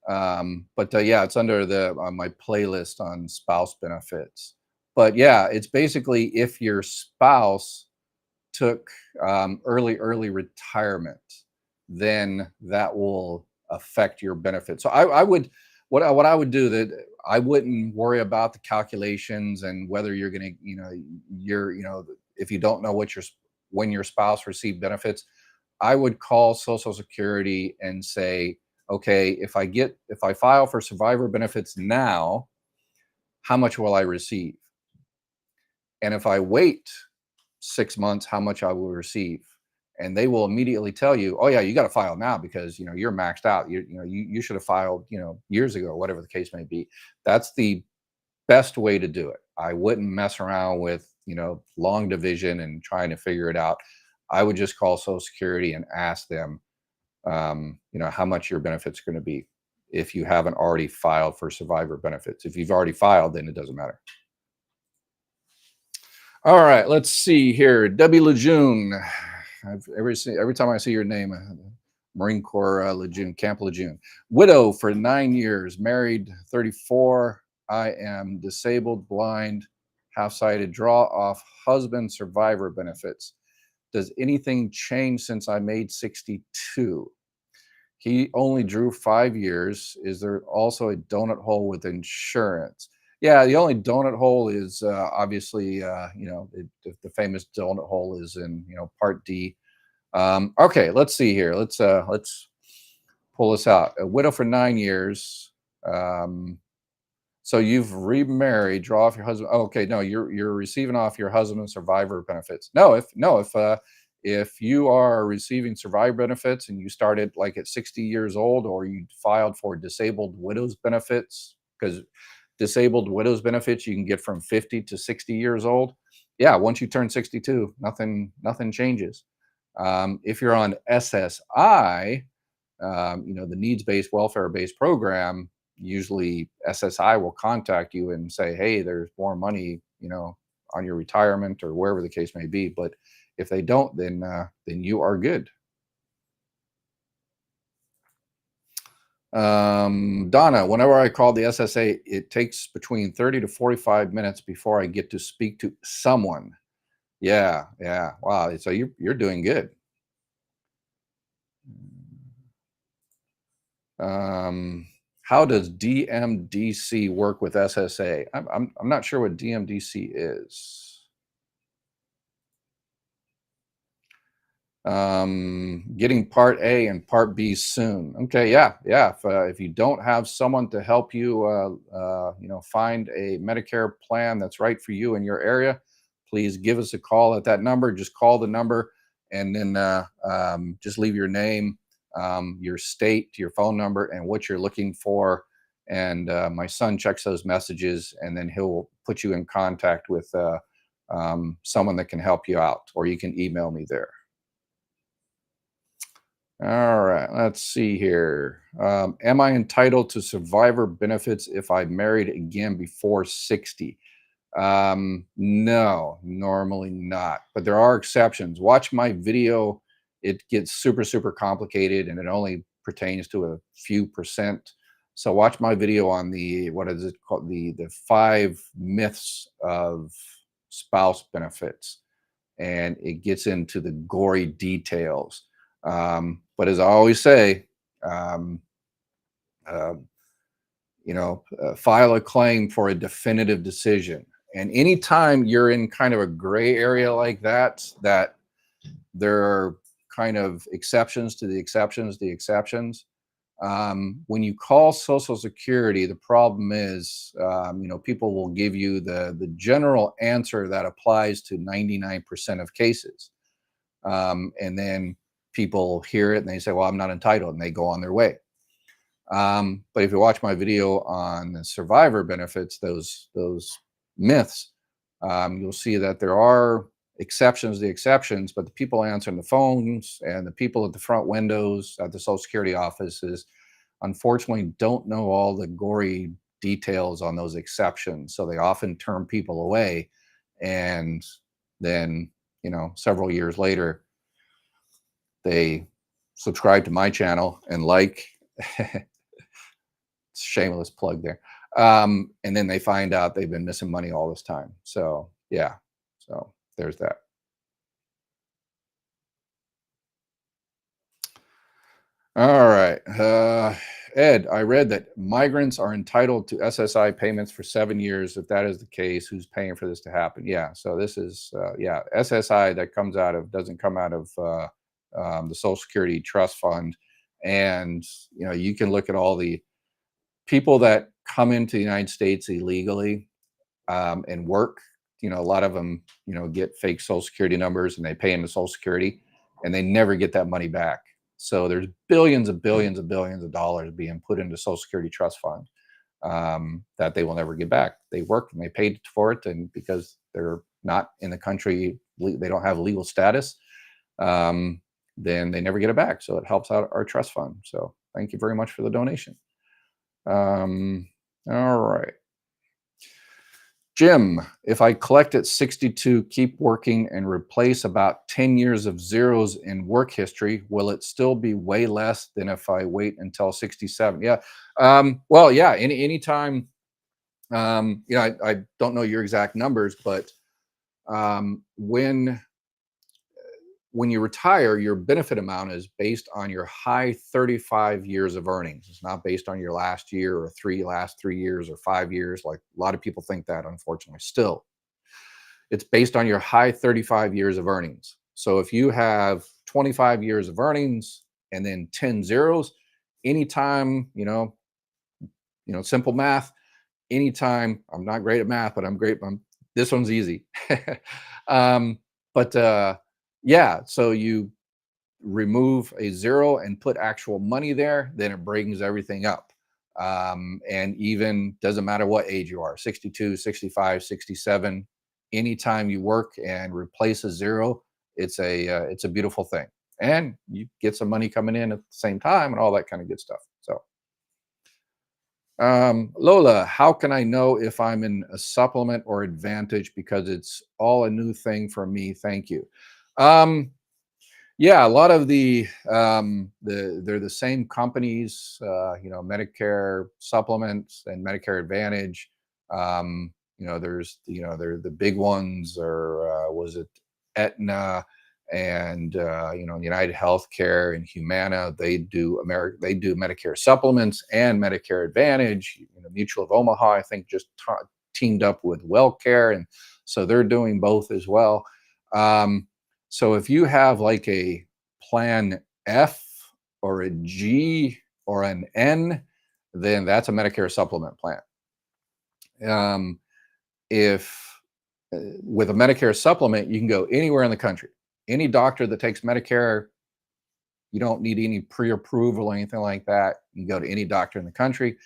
but yeah, it's under my playlist on spouse benefits. But yeah, it's basically if your spouse took early retirement, then that will affect your benefits. So I would what I would do, that I wouldn't worry about the calculations and whether you're going to if you don't know when your spouse received benefits. I would call Social Security and say, okay, if I file for survivor benefits now, how much will I receive? And if I wait 6 months, how much I will receive? And they will immediately tell you, oh yeah, you got to file now because you're maxed out. You should have filed years ago, whatever the case may be. That's the best way to do it. I wouldn't mess around with long division and trying to figure it out. I would just call Social Security and ask them, how much your benefits are going to be if you haven't already filed for survivor benefits. If you've already filed, then it doesn't matter. All right, let's see here. Debbie Lejeune. Every time I see your name, Marine Corps Lejeune, Camp Lejeune. Widow for 9 years, married 34. I am disabled, blind, half-sighted, draw off husband survivor benefits. Does anything change since I made 62? He only drew 5 years. Is there also a donut hole with insurance? Yeah, the only donut hole is obviously, the famous donut hole is in, Part D. Okay, let's see here. Let's pull this out. A widow for 9 years. So you've remarried, draw off your husband. Oh, okay, no, you're receiving off your husband's survivor benefits. If you are receiving survivor benefits and you started like at 60 years old, or you filed for disabled widows benefits, because disabled widows benefits you can get from 50 to 60 years old. Yeah, once you turn 62, nothing changes. If you're on SSI, the needs-based welfare-based program, usually SSI will contact you and say, hey, there's more money, on your retirement or wherever the case may be. But if they don't, then you are good. Donna, whenever I call the SSA, it takes between 30 to 45 minutes before I get to speak to someone. Yeah. Wow. So you're doing good. How does DMDC work with SSA? I'm not sure what DMDC is. Getting Part A and Part B soon. Okay, yeah, yeah. If you don't have someone to help you, find a Medicare plan that's right for you in your area, please give us a call at that number. Just call the number, and then just leave your name, your state, your phone number, and what you're looking for. And my son checks those messages, and then he'll put you in contact with someone that can help you out, or you can email me there. All right, let's see here. Am I entitled to survivor benefits if I married again before 60? No, normally not, but there are exceptions. Watch my video. It gets super, super complicated and it only pertains to a few percent. So watch my video on the, what is it called? The 5 myths of spouse benefits. And it gets into the gory details. But as I always say, um, uh, file a claim for a definitive decision. And anytime you're in kind of a gray area like that there are kind of exceptions to the exceptions, when you call Social Security, the problem is, people will give you the general answer that applies to 99% of cases. And then people hear it and they say, well, I'm not entitled, and they go on their way. But if you watch my video on the survivor benefits, those myths, you'll see that there are exceptions, but the people answering the phones and the people at the front windows at the Social Security offices, unfortunately, don't know all the gory details on those exceptions. So they often turn people away. And then, several years later, they subscribe to my channel and shameless plug there. And then they find out they've been missing money all this time. So yeah, so there's that. All right. Ed, I read that migrants are entitled to SSI payments for 7 years. If that is the case, who's paying for this to happen? Yeah. So this is, SSI that doesn't come out of the Social Security Trust Fund. And, you can look at all the people that come into the United States illegally and work. A lot of them, get fake Social Security numbers and they pay into Social Security and they never get that money back. So there's billions of billions of billions of dollars being put into Social Security Trust Fund that they will never get back. They worked and they paid for it, and because they're not in the country, they don't have legal status, then they never get it back. So it helps out our trust fund. So thank you very much for the donation. All right. Jim, if I collect at 62, keep working, and replace about 10 years of zeros in work history, will it still be way less than if I wait until 67? Yeah. Well, yeah, anytime, I don't know your exact numbers, but when you retire, your benefit amount is based on your high 35 years of earnings. It's not based on your last year or last 3 years or 5 years. Like a lot of people think that, unfortunately. Still, it's based on your high 35 years of earnings. So if you have 25 years of earnings and then 10 zeros, anytime, simple math, anytime, I'm not great at math, but I'm great. This one's easy. But yeah, so you remove a zero and put actual money there, then it brings everything up. And even doesn't matter what age you are, 62, 65, 67, anytime you work and replace a zero, it's a beautiful thing. And you get some money coming in at the same time and all that kind of good stuff. So Lola, how can I know if I'm in a supplement or advantage, because it's all a new thing for me? Thank you. Yeah, a lot of they're the same companies, Medicare supplements and Medicare Advantage. They're the big ones, or was it Aetna and United Healthcare and Humana, they do Medicare supplements and Medicare Advantage. Mutual of Omaha, I think, just teamed up with WellCare, and so they're doing both as well. So if you have like a plan F or a G or an N, then that's a Medicare supplement plan. If With a Medicare supplement, you can go anywhere in the country. Any doctor that takes Medicare, you don't need any pre-approval or anything like that. You can go to any doctor in the country.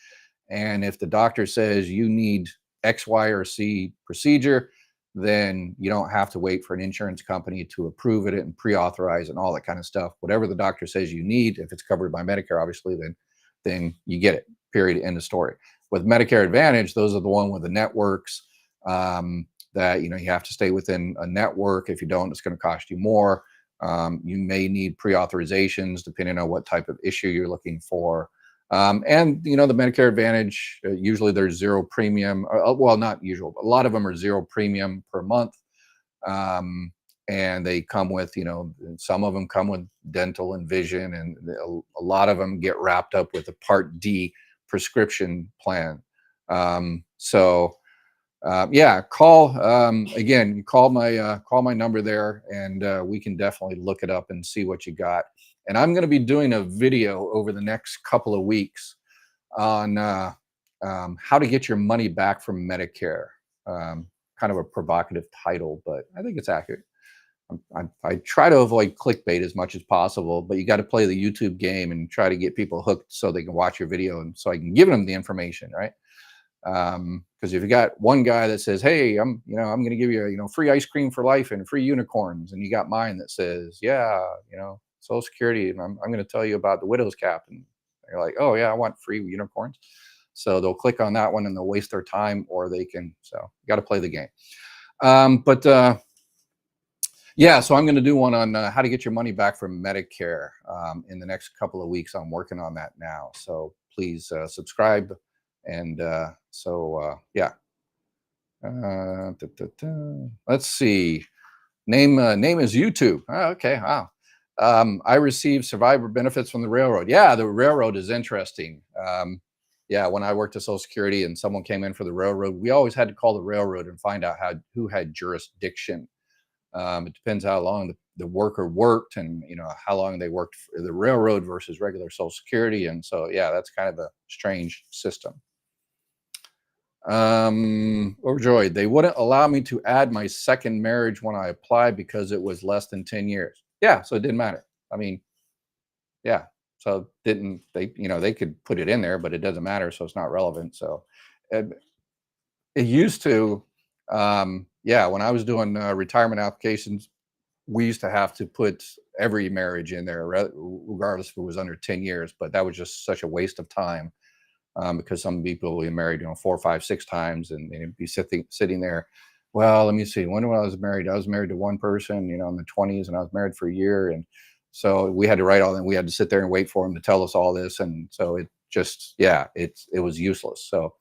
And if the doctor says you need X, Y, or C procedure, then you don't have to wait for an insurance company to approve it and pre-authorize and all that kind of stuff. Whatever the doctor says you need, if it's covered by Medicare, obviously, then you get it. Period. End of story. With Medicare Advantage, those are the one with the networks. That you have to stay within a network. If you don't, it's going to cost you more. You may need pre-authorizations depending on what type of issue you're looking for. And the Medicare Advantage, usually there's zero premium. Well, not usual, but a lot of them are zero premium per month. And they come with, some of them come with dental and vision, and a lot of them get wrapped up with a Part D prescription plan. Yeah, call again. You call my number there, and we can definitely look it up and see what you got. And I'm going to be doing a video over the next couple of weeks on how to get your money back from Medicare. Kind of a provocative title, but I think it's accurate. I try to avoid clickbait as much as possible, but you got to play the YouTube game and try to get people hooked so they can watch your video, and so I can give them the information, right? Because if you got one guy that says, "Hey, I'm going to give you free ice cream for life and free unicorns," and you got mine that says, "Yeah, Social Security, and I'm going to tell you about the widow's cap," and they're like, "Oh yeah, I want free unicorns," so they'll click on that one and they'll waste their time, or they can. So you got to play the game. Yeah, so I'm going to do one on how to get your money back from Medicare in the next couple of weeks. I'm working on that now, so please subscribe. And yeah. Let's see. Name is YouTube. Oh, okay. Wow. I received survivor benefits from the railroad. Yeah, the railroad is interesting. Yeah, when I worked at Social Security and someone came in for the railroad, we always had to call the railroad and find out who had jurisdiction. It depends how long the worker worked, and how long they worked for the railroad versus regular Social Security. And so, yeah, that's kind of a strange system. Overjoyed. They wouldn't allow me to add my second marriage when I applied because it was less than 10 years. Yeah, so it didn't matter. I mean, yeah. So didn't they, they could put it in there, but it doesn't matter, so it's not relevant. So it used to, yeah, when I was doing retirement applications, we used to have to put every marriage in there, regardless if it was under 10 years, but that was just such a waste of time. Because some people will be married, 4, 5, 6 times, and they'd be sitting there. Well, let me see. When I was married to one person, in the 20s, and I was married for a year, and so we had to write all that. We had to sit there and wait for them to tell us all this, and so it just, yeah, it was useless. So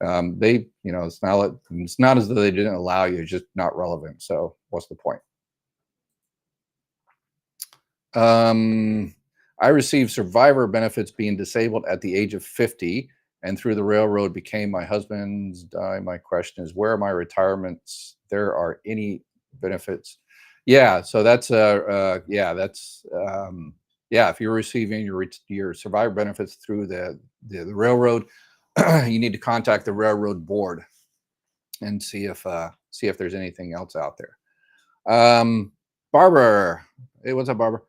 they, it's not as though they didn't allow you; it's just not relevant. So what's the point? I received survivor benefits being disabled at the age of 50, and through the railroad became my husband's die. My question is, where are my retirements? There are any benefits? Yeah, so that's yeah, if you're receiving your survivor benefits through the railroad, you need to contact the railroad board and see if there's anything else out there. Barbara, hey, what's up, Barbara?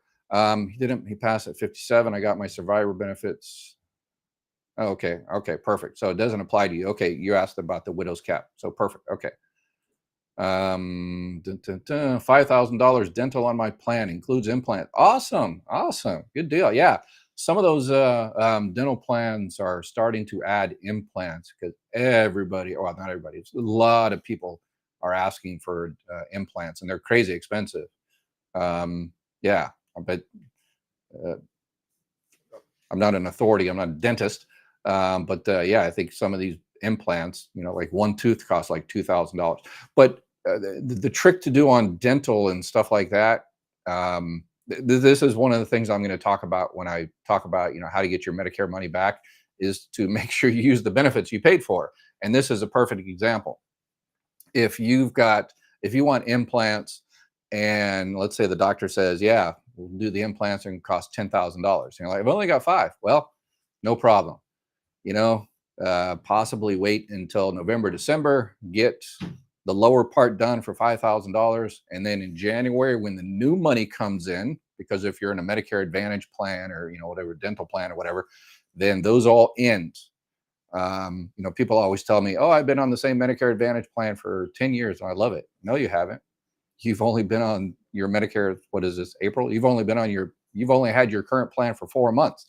He passed at 57. I got my survivor benefits. Oh, okay. Perfect. So it doesn't apply to you. Okay. You asked about the widow's cap. So perfect. Okay. $5,000 dental on my plan, includes implant. Awesome. Good deal. Yeah. Some of those dental plans are starting to add implants because everybody, well, not everybody, it's a lot of people are asking for implants, and they're crazy expensive. Yeah. But I'm not an authority. I'm not a dentist. But yeah, I think some of these implants, like one tooth costs like $2,000. But the trick to do on dental and stuff like that, This is one of the things I'm going to talk about when I talk about, how to get your Medicare money back, is to make sure you use the benefits you paid for. And this is a perfect example. If you want implants, and let's say the doctor says, yeah, we'll do the implants and cost $10,000. You're like, I've only got five. Well, no problem. You know, possibly wait until November, December, get the lower part done for $5,000. And then in January, when the new money comes in, because if you're in a Medicare Advantage plan, or, whatever, dental plan or whatever, then those all end. People always tell me, oh, I've been on the same Medicare Advantage plan for 10 years and I love it. No, you haven't. You've only been on your Medicare, what is this, April? You've only had your current plan for 4 months,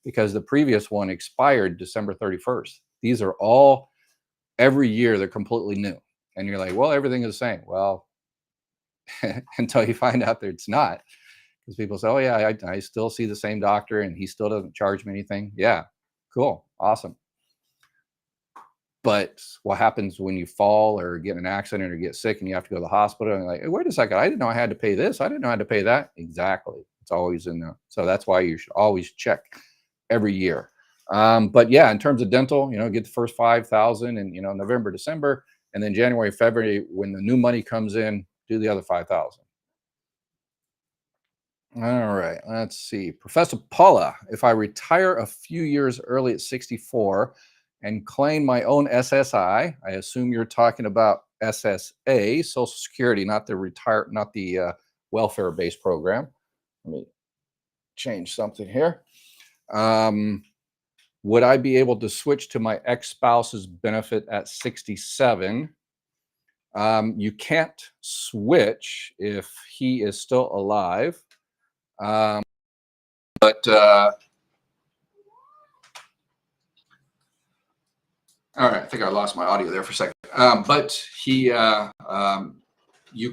because the previous one expired December 31st. These are all, every year, they're completely new. And you're like, well, everything is the same. Well, until you find out that it's not. Because people say, oh, yeah, I still see the same doctor and he still doesn't charge me anything. Yeah, cool, awesome. But what happens when you fall or get in an accident or get sick and you have to go to the hospital, and you're like, hey, wait a second, I didn't know I had to pay this. I didn't know I had to pay that. Exactly. It's always in there. So that's why you should always check every year. But yeah, in terms of dental, get the first 5,000 in, November, December, and then January, February, when the new money comes in, do the other 5,000. All right, let's see. Professor Paula, if I retire a few years early at 64 and claim my own SSI, I assume you're talking about SSA, Social Security, not the welfare-based program. Let me change something here. Would I be able to switch to my ex-spouse's benefit at 67? You can't switch if he is still alive. But all right, I think I lost my audio there for a second. But you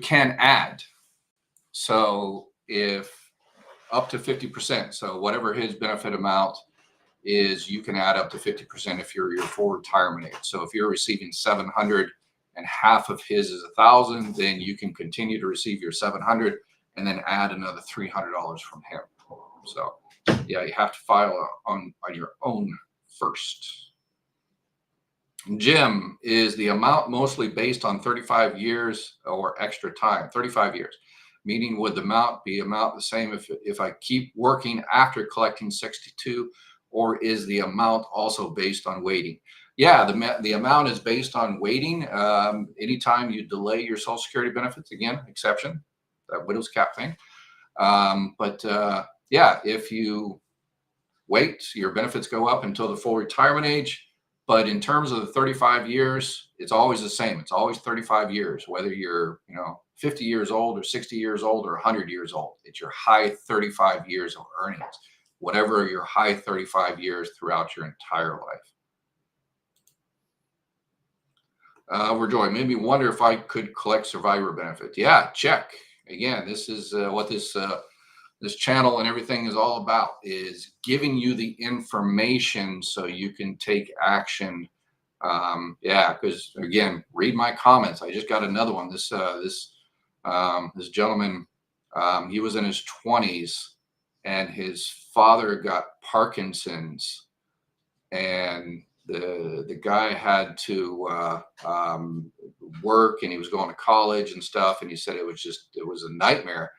can add. So if up to 50%, so whatever his benefit amount is, you can add up to 50% if you're your full retirement age. So if you're receiving 700 and half of his is 1,000, then you can continue to receive your 700 and then add another $300 from him. So yeah, you have to file on your own first. Jim, is the amount mostly based on 35 years or extra time? 35 years. Meaning, would the amount be the same if I keep working after collecting 62, or is the amount also based on waiting? Yeah, the amount is based on waiting. Anytime you delay your Social Security benefits, again, exception, that widow's cap thing. Yeah, if you wait, your benefits go up until the full retirement age. But in terms of the 35 years, it's always the same. It's always 35 years, whether you're, 50 years old or 60 years old or 100 years old. It's your high 35 years of earnings, whatever your high 35 years throughout your entire life. Joy, made me wonder if I could collect survivor benefits. Yeah, check. Again, this is what this channel and everything is all about, is giving you the information so you can take action. Because again, read my comments. I just got another one. This gentleman, he was in his 20s and his father got Parkinson's, and the guy had to work, and he was going to college and stuff, and he said it was a nightmare.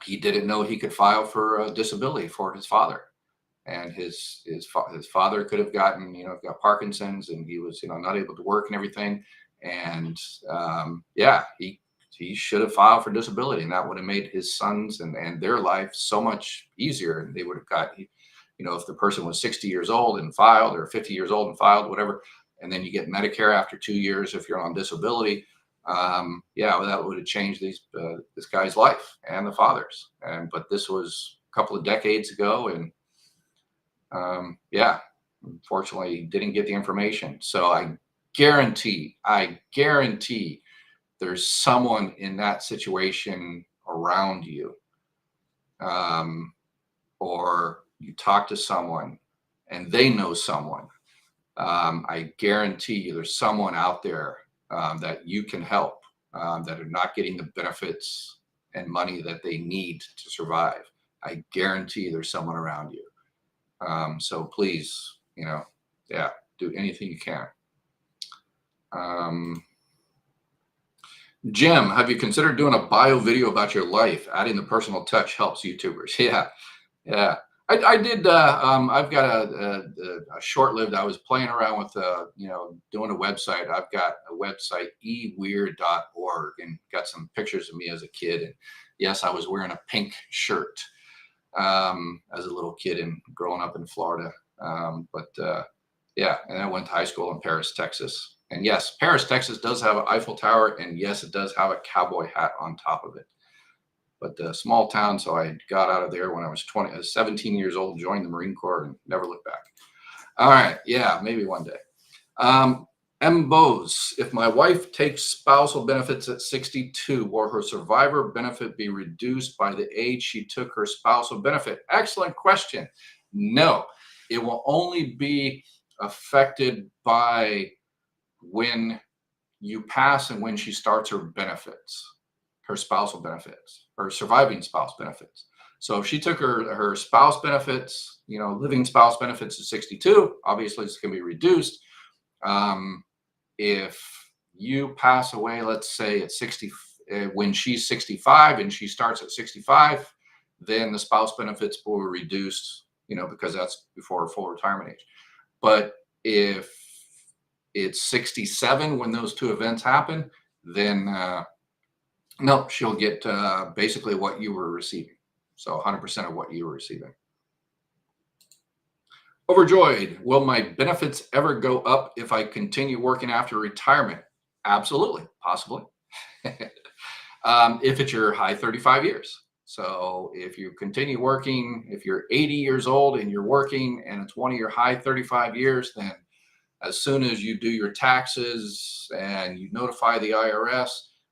He didn't know he could file for a disability for his father, and his father could have gotten, got Parkinson's, and he was, not able to work and everything. And he should have filed for disability, and that would have made his sons and their life so much easier. And they would have got, if the person was 60 years old and filed, or 50 years old and filed, whatever, and then you get Medicare after 2 years if you're on disability. That would have changed this guy's life and the father's. But this was a couple of decades ago, and unfortunately didn't get the information. So I guarantee there's someone in that situation around you, or you talk to someone and they know someone. I guarantee you there's someone out there that you can help, that are not getting the benefits and money that they need to survive. I guarantee there's someone around you. So please, yeah, do anything you can. Jim, have you considered doing a bio video about your life? Adding the personal touch helps YouTubers. Yeah, yeah. I did. I've got a short-lived. I was playing around with, doing a website. I've got a website, eweir.org, and got some pictures of me as a kid. And yes, I was wearing a pink shirt as a little kid and growing up in Florida. Yeah, and I went to high school in Paris, Texas. And yes, Paris, Texas does have an Eiffel Tower, and yes, it does have a cowboy hat on top of it. But small town, so I got out of there when I was 17 years old, joined the Marine Corps, and never looked back. All right, yeah, maybe one day. M. Bose, if my wife takes spousal benefits at 62, will her survivor benefit be reduced by the age she took her spousal benefit? Excellent question. No, it will only be affected by when you pass and when she starts her benefits, her spousal benefits, her surviving spouse benefits. So if she took her spouse benefits, living spouse benefits at 62, obviously it's going to be reduced. If you pass away, let's say at 60, when she's 65 and she starts at 65, then the spouse benefits will be reduced, because that's before her full retirement age. But if it's 67 when those two events happen, then no, she'll get basically what you were receiving. So 100% of what you were receiving. Overjoyed, will my benefits ever go up if I continue working after retirement? Absolutely, possibly. If it's your high 35 years. So if you continue working, if you're 80 years old and you're working and it's one of your high 35 years, then as soon as you do your taxes and you notify the IRS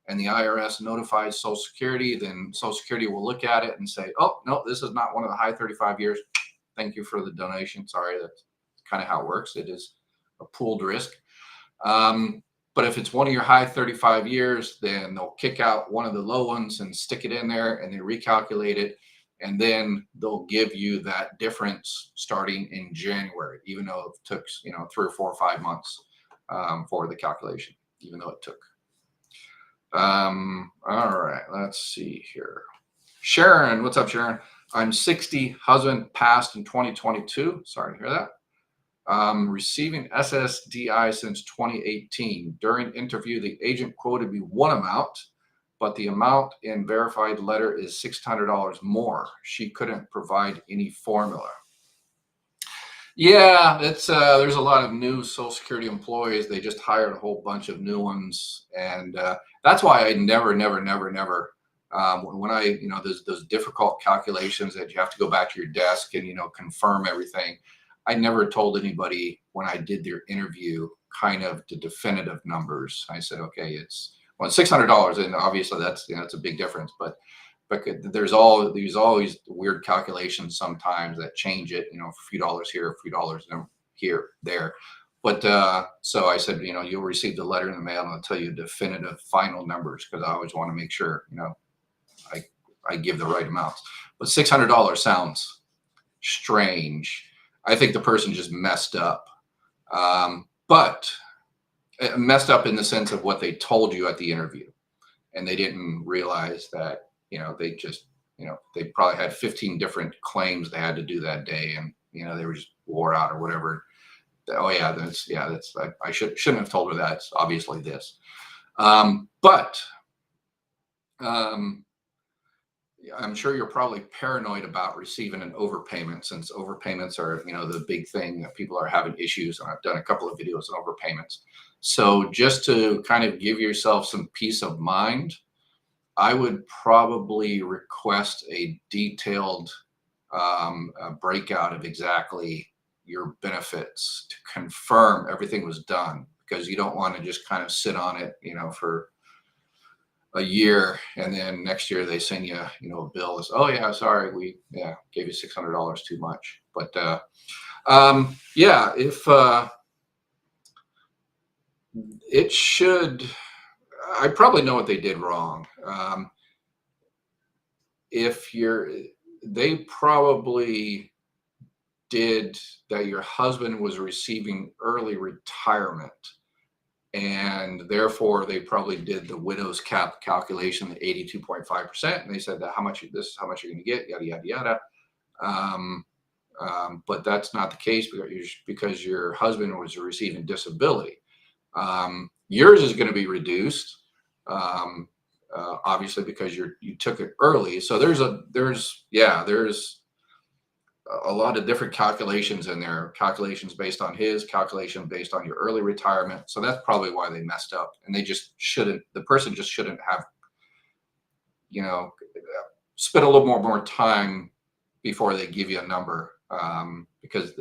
and the IRS notifies Social Security, then Social Security will look at it and say, oh, no, this is not one of the high 35 years. Thank you for the donation. Sorry, that's kind of how it works. It is a pooled risk. But if it's one of your high 35 years, then they'll kick out one of the low ones and stick it in there, and they recalculate it. And then they'll give you that difference starting in January, even though it took 3 or 4 or 5 months for the calculation, even though it took. All right, let's see here. Sharon, what's up, Sharon? I'm 60, husband passed in 2022. Sorry to hear that. Receiving SSDI since 2018. During interview, the agent quoted me one amount, but the amount in verified letter is $600 more. She couldn't provide any formula. Yeah, it's there's a lot of new Social Security employees. They just hired a whole bunch of new ones, and that's why I never when I those difficult calculations that you have to go back to your desk and confirm everything. I never told anybody when I did their interview kind of the definitive numbers. I said, okay, it's $600, and obviously that's it's a big difference, but there's always weird calculations sometimes that change it, a few dollars here, a few dollars here, there. But so I said, you'll receive the letter in the mail and I'll tell you definitive final numbers, because I always want to make sure, I give the right amounts. But $600 sounds strange. I think the person just messed up, but messed up in the sense of what they told you at the interview, and they didn't realize that they just they probably had 15 different claims they had to do that day, and they were just wore out or whatever. Oh yeah, that's I shouldn't have told her that. It's obviously this, but I'm sure you're probably paranoid about receiving an overpayment, since overpayments are, the big thing that people are having issues. And I've done a couple of videos on overpayments. So just to kind of give yourself some peace of mind, I would probably request a detailed breakout of exactly your benefits to confirm everything was done, because you don't want to just kind of sit on it, for a year, and then next year they send you, a bill that's, oh yeah, sorry, we gave you $600 too much. But if it should, I probably know what they did wrong. if they probably did that your husband was receiving early retirement, and therefore they probably did the widow's cap calculation, the 82.5%, and they said that this is how much you're going to get, yada yada yada. Um, but that's not the case because your husband was receiving disability. Yours is going to be reduced, obviously, because you took it early. So there's a lot of different calculations in there, calculations based on his calculation, based on your early retirement. So that's probably why they messed up, and the person just shouldn't have, spend a little more time before they give you a number. Because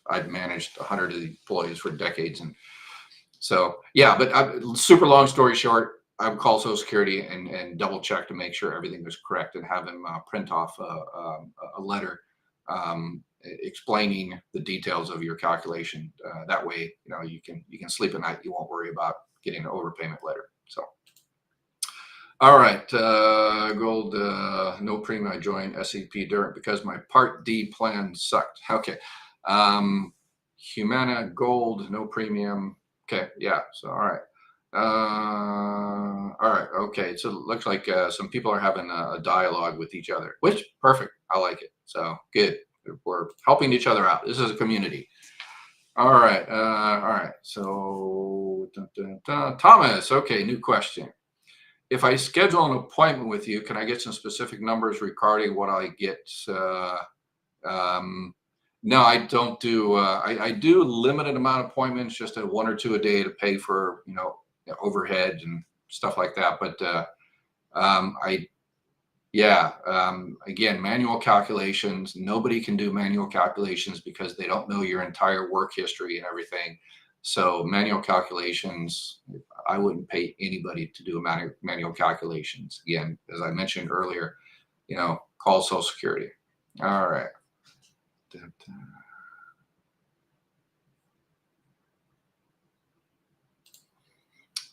I've managed 100 employees for decades. And so, but super long story short, I would call Social Security and double check to make sure everything was correct, and have them print off a letter explaining the details of your calculation. That way, you can sleep at night. You won't worry about getting an overpayment letter. So, all right, Gold, no premium. I joined SEP because my Part D plan sucked. Okay, Humana Gold, no premium. Okay, yeah. So, all right. All right. Okay. So it looks like some people are having a dialogue with each other, which perfect. I like it. So good. We're helping each other out. This is a community. All right. All right. So Thomas. Okay. New question. If I schedule an appointment with you, can I get some specific numbers regarding what I get? No, I don't do. I do limited amount of appointments, just a 1 or 2 a day to pay for overhead and stuff like that. But again, manual calculations. Nobody can do manual calculations because they don't know your entire work history and everything. So manual calculations, I wouldn't pay anybody to do manual calculations. Again, as I mentioned earlier, call Social Security. All right.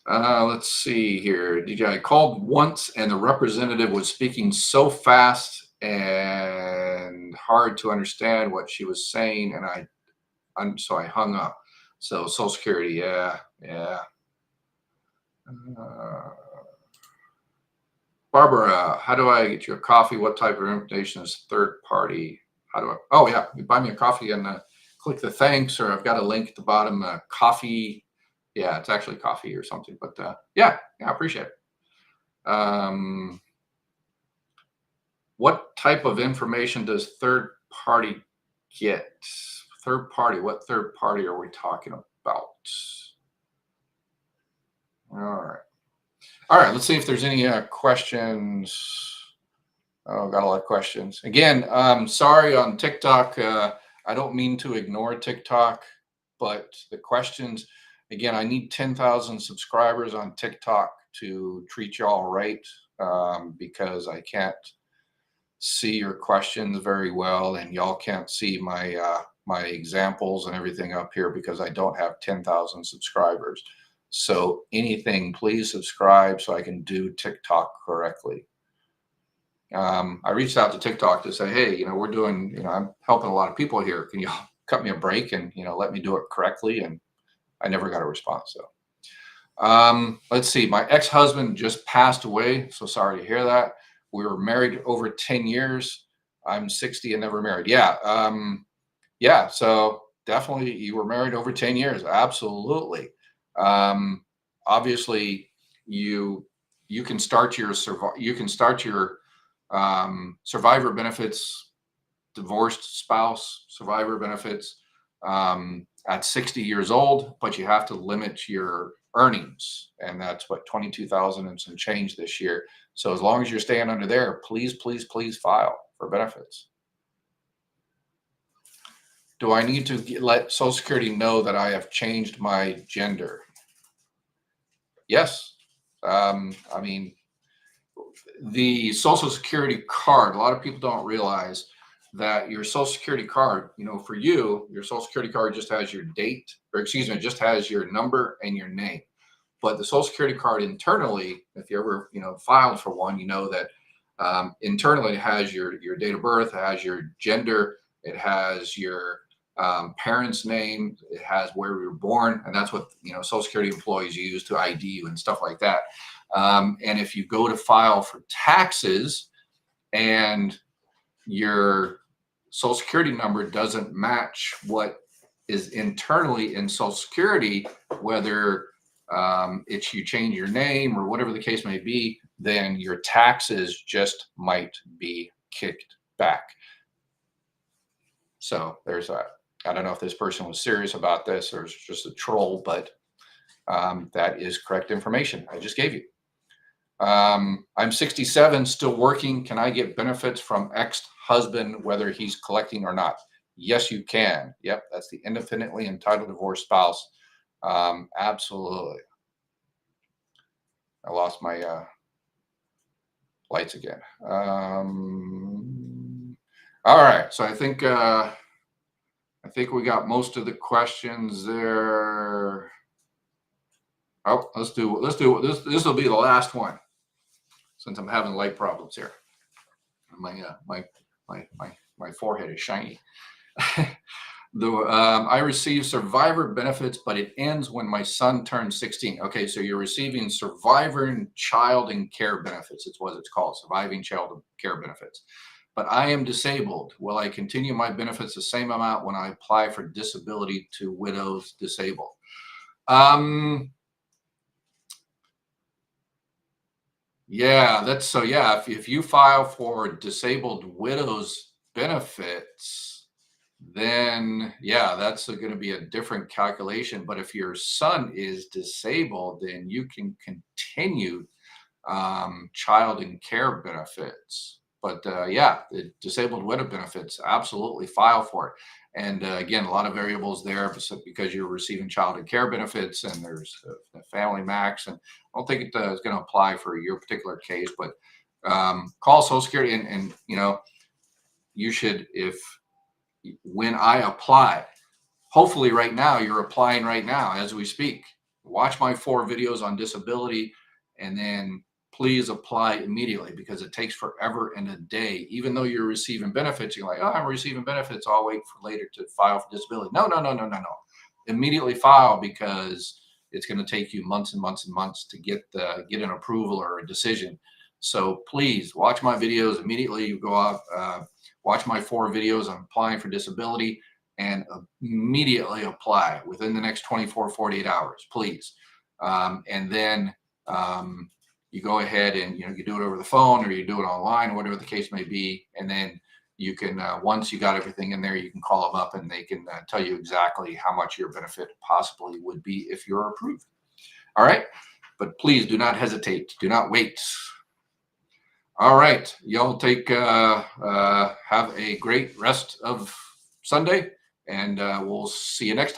Let's see here. DJ, I called once and the representative was speaking so fast and hard to understand what she was saying, and so I hung up. So Social Security, yeah. Barbara, how do I get you a coffee? What type of information is third party? Oh yeah, you buy me a coffee and click the thanks, or I've got a link at the bottom, coffee. Yeah, it's actually coffee or something, but I appreciate it. What type of information does third party get? Third party, what third party are we talking about? All right, let's see if there's any questions. Oh, got a lot of questions. Again, sorry on TikTok. I don't mean to ignore TikTok, but the questions, again, I need 10,000 subscribers on TikTok to treat y'all right, because I can't see your questions very well, and y'all can't see my my examples and everything up here because I don't have 10,000 subscribers. So anything, please subscribe so I can do TikTok correctly. I reached out to TikTok to say, hey, we're doing, I'm helping a lot of people here. Can you cut me a break and, let me do it correctly? And I never got a response. So let's see. My ex-husband just passed away. So sorry to hear that. We were married over 10 years. I'm 60 and never married. Yeah. So definitely you were married over 10 years. Absolutely. Obviously you can start your survivor benefits, divorced spouse survivor benefits at 60 years old, but you have to limit your earnings, and that's what 22,000 and some change this year. So as long as you're staying under there, please file for benefits. Do I need to let Social Security know that I have changed my gender? Yes. I mean, the Social Security card, a lot of people don't realize that your Social Security card, for you, your Social Security card just has your date, or excuse me, just has your number and your name. But the Social Security card internally, if you ever filed for one, you know that internally it has your date of birth, it has your gender, it has your parents' name, it has where you were born, and that's what Social Security employees use to ID you and stuff like that. And if you go to file for taxes and your Social Security number doesn't match what is internally in Social Security, whether it's you change your name or whatever the case may be, then your taxes just might be kicked back. So there's that. I don't know if this person was serious about this or it's just a troll, but that is correct information I just gave you. I'm 67, still working. Can I get benefits from ex-husband, whether he's collecting or not? Yes, you can. Yep, that's the independently entitled divorced spouse. Absolutely. I lost my lights again. All right, so I think we got most of the questions there. Oh, let's do this. This will be the last one, since I'm having light problems here. My forehead is shiny. I receive survivor benefits, but it ends when my son turns 16. Okay, so you're receiving survivor and child and care benefits. It's what it's called, surviving child and care benefits. But I am disabled. Will I continue my benefits the same amount when I apply for disability to widows disabled? Yeah, that's so. Yeah, if you file for disabled widows benefits, then yeah, that's going to be a different calculation. But if your son is disabled, then you can continue child and care benefits. But yeah, the disabled widow benefits, absolutely file for it. And again, a lot of variables there because you're receiving child and care benefits, and there's the family max. And I don't think it is going to apply for your particular case, but call Social Security and you should, when I apply, hopefully right now you're applying right now as we speak. Watch my 4 videos on disability and then please apply immediately, because it takes forever and a day. Even though you're receiving benefits, you're like, oh, I'm receiving benefits, I'll wait for later to file for disability. No. Immediately file, because it's going to take you months and months and months to get an approval or a decision. So please watch my videos immediately. You go out, watch my 4 videos on applying for disability, and immediately apply within the next 24, 48 hours, please. And then you go ahead and you do it over the phone, or you do it online, whatever the case may be. And then you can, once you got everything in there, you can call them up and they can tell you exactly how much your benefit possibly would be if you're approved. All right. But please do not hesitate. Do not wait. All right. Y'all have a great rest of Sunday, and we'll see you next time.